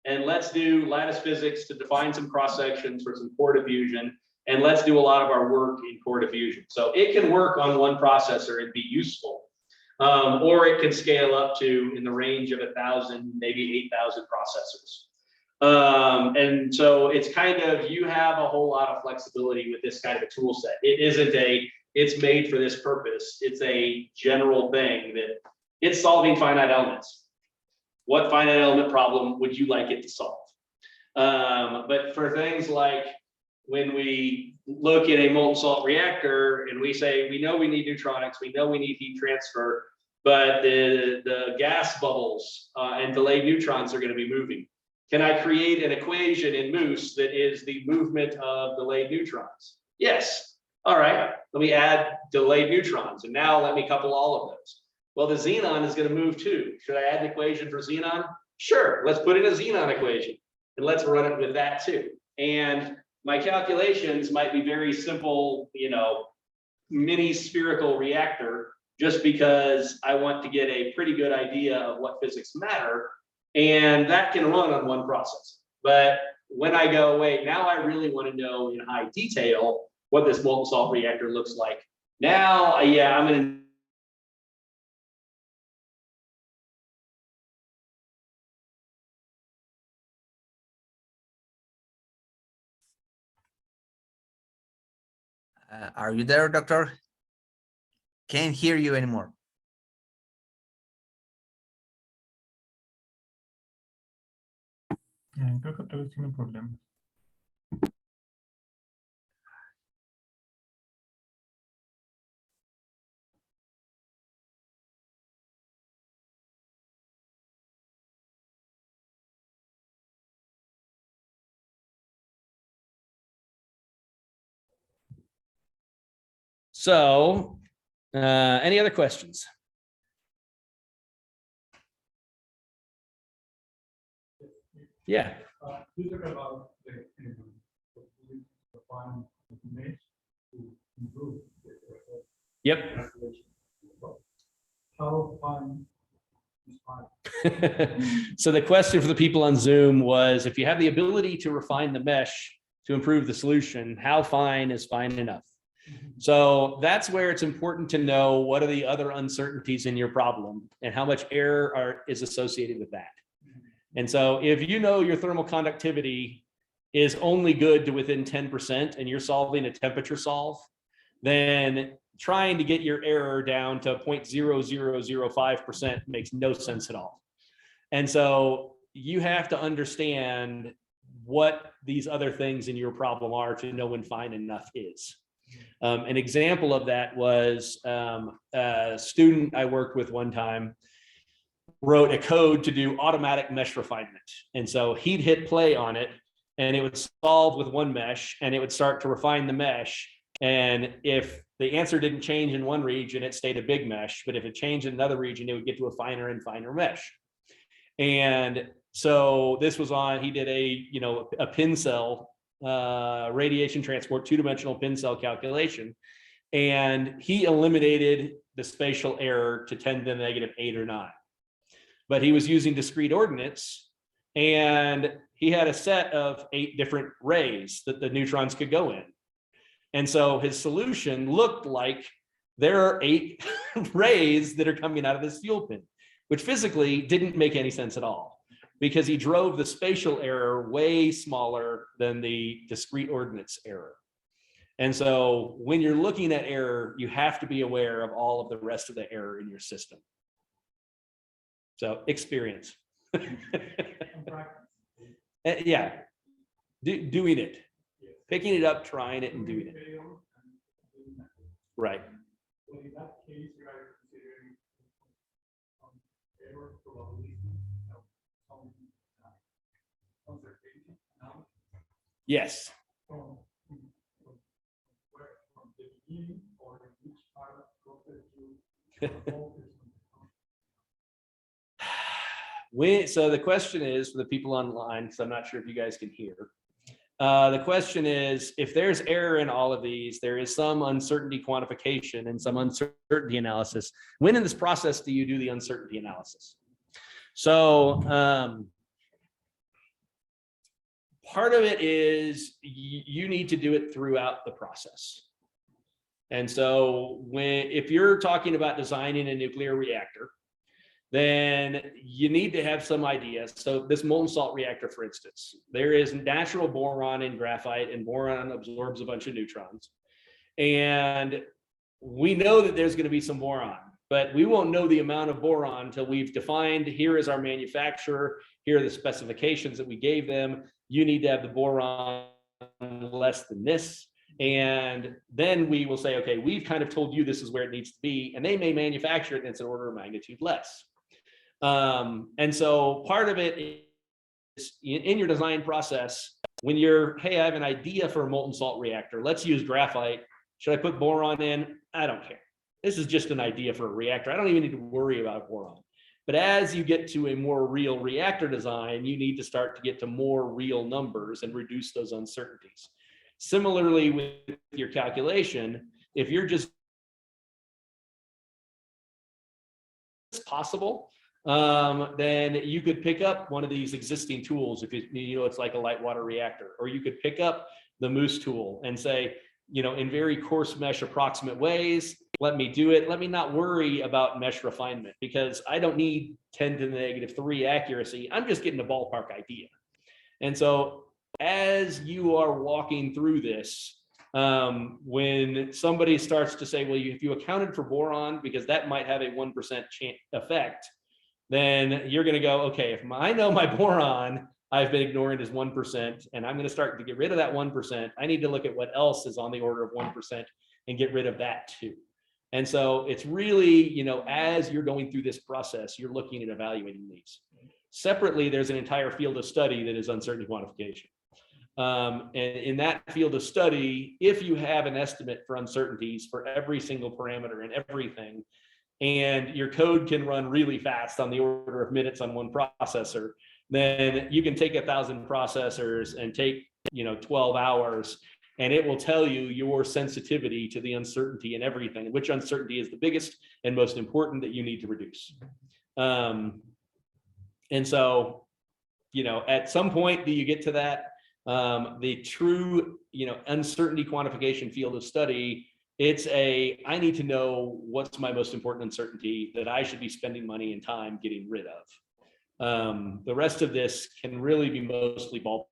S1: and let's do lattice physics to define some cross sections for some core diffusion. And let's do a lot of our work in core diffusion. So it can work on one processor and be useful. Or it can scale up to in the range of 1,000, maybe 8,000 processors. And so it's kind of, you have a whole lot of flexibility with this kind of a tool set. It isn't it's made for this purpose. It's a general thing that it's solving finite elements. What finite element problem would you like it to solve? But for things like when we look at a molten salt reactor and we say, we know we need neutronics, we know we need heat transfer, but the gas bubbles and delayed neutrons are going to be moving. Can I create an equation in Moose that is the movement of delayed neutrons? Yes. All right, let me add delayed neutrons. And now let me couple all of those. Well, the xenon is going to move too. Should I add an equation for xenon? Sure, let's put in a xenon equation and let's run it with that too. And my calculations might be very simple, you know, mini spherical reactor, just because I want to get a pretty good idea of what physics matter. And that can run on one process. But when I go, wait, now I really want to know in high detail what this molten salt reactor looks like. Now, yeah, I'm going to
S4: Are you there, doctor? Can't hear you anymore.
S5: Creo que otra vez tiene problemas.
S1: So, any other questions? Yeah.
S5: You talk about the define mesh to improve the
S1: Yep.
S5: calculation. How fine is fine?
S1: So the question for the people on Zoom was, if you have the ability to refine the mesh to improve the solution, how fine is fine enough? So that's where it's important to know what are the other uncertainties in your problem and how much error is associated with that. And so if you know your thermal conductivity is only good to within 10% and you're solving a temperature solve, then trying to get your error down to 0.0005% makes no sense at all. And so you have to understand what these other things in your problem are to know when fine enough is. An example of that was a student I worked with one time wrote a code to do automatic mesh refinement. And so he'd hit play on it and it would solve with one mesh and it would start to refine the mesh. And if the answer didn't change in one region, it stayed a big mesh. But if it changed in another region, it would get to a finer and finer mesh. And So this was on, he did a pin cell, radiation transport, two-dimensional pin cell calculation. And he eliminated the spatial error to 10 to the negative 8 or 9. But he was using discrete ordinates, and he had a set of 8 different rays that the neutrons could go in. And so his solution looked like there are 8 rays that are coming out of this fuel pin, which physically didn't make any sense at all, because he drove the spatial error way smaller than the discrete ordinates error. And so when you're looking at error, you have to be aware of all of the rest of the error in your system. So experience. Yeah, doing it, picking it up, trying it, and doing it. Right.
S5: Well, in that case, you are considering error probability of some uncertainty now
S1: Yes.
S5: from the beginning, or in which part of the process you focus on.
S1: So the question is for the people online, because I'm not sure if you guys can hear. The question is, if there's error in all of these, there is some uncertainty quantification and some uncertainty analysis. When in this process do you do the uncertainty analysis? So part of it is you need to do it throughout the process. And so if you're talking about designing a nuclear reactor, then you need to have some idea. So this molten salt reactor, for instance, there is natural boron in graphite, and boron absorbs a bunch of neutrons. And we know that there's going to be some boron, but we won't know the amount of boron until we've defined, here is our manufacturer, here are the specifications that we gave them. You need to have the boron less than this. And then we will say, okay, we've kind of told you this is where it needs to be, and they may manufacture it and it's an order of magnitude less. And so part of it is in your design process, when you're, hey, I have an idea for a molten salt reactor. Let's use graphite. Should I put boron in? I don't care. This is just an idea for a reactor. I don't even need to worry about boron. But as you get to a more real reactor design, you need to start to get to more real numbers and reduce those uncertainties. Similarly with your calculation, if you're just possible, then you could pick up one of these existing tools. If it's like a light water reactor, or you could pick up the Moose tool and say, in very coarse mesh approximate ways, let me do it. Let me not worry about mesh refinement, because I don't need 10 to the negative 3 accuracy. I'm just getting a ballpark idea. And so as you are walking through this, when somebody starts to say, well, if you accounted for boron, because that might have a 1% effect, then you're going to go, okay, if I know my boron I've been ignoring is 1%, and I'm going to start to get rid of that 1%, I need to look at what else is on the order of 1% and get rid of that too. And so it's really, as you're going through this process, you're looking at evaluating these. Separately, there's an entire field of study that is uncertainty quantification. And in that field of study, if you have an estimate for uncertainties for every single parameter and everything, and your code can run really fast on the order of minutes on one processor, then you can take 1,000 processors and take 12 hours, and it will tell you your sensitivity to the uncertainty and everything, which uncertainty is the biggest and most important that you need to reduce. And so, at some point, do you get to that? The true, uncertainty quantification field of study, I need to know what's my most important uncertainty that I should be spending money and time getting rid of. The rest of this can really be mostly ballpark.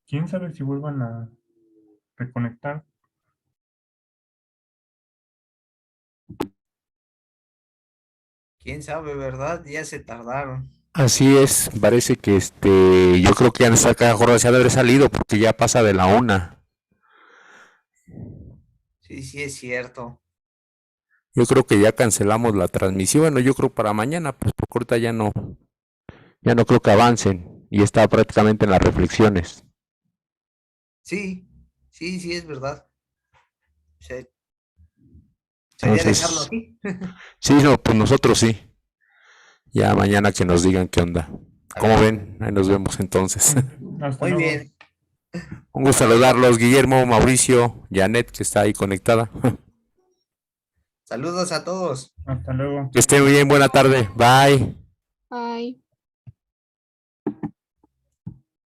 S5: quién sabe si vuelvan a reconectar.
S4: Quién sabe, ¿verdad? Ya se tardaron.
S3: Así es, parece que yo creo que ya nuestra jornada se ha de haber salido porque ya pasa de la 1.
S4: Sí, sí, es cierto.
S3: Yo creo que ya cancelamos la transmisión. Bueno, yo creo para mañana, pues por ahorita ya no creo que avancen. Y está prácticamente en las reflexiones.
S4: Sí, sí, sí, es verdad. Sería dejarlo
S3: Entonces,
S4: aquí.
S3: sí, no, pues nosotros sí. Ya mañana que nos digan qué onda. ¿Cómo ven? Ahí nos vemos entonces.
S5: Hasta
S4: Muy
S5: luego.
S4: bien.
S3: Un gusto saludarlos, Guillermo, Mauricio, Janet, que está ahí conectada.
S4: Saludos a todos.
S5: Hasta luego.
S3: Que estén bien, buena tarde. Bye.
S2: Bye.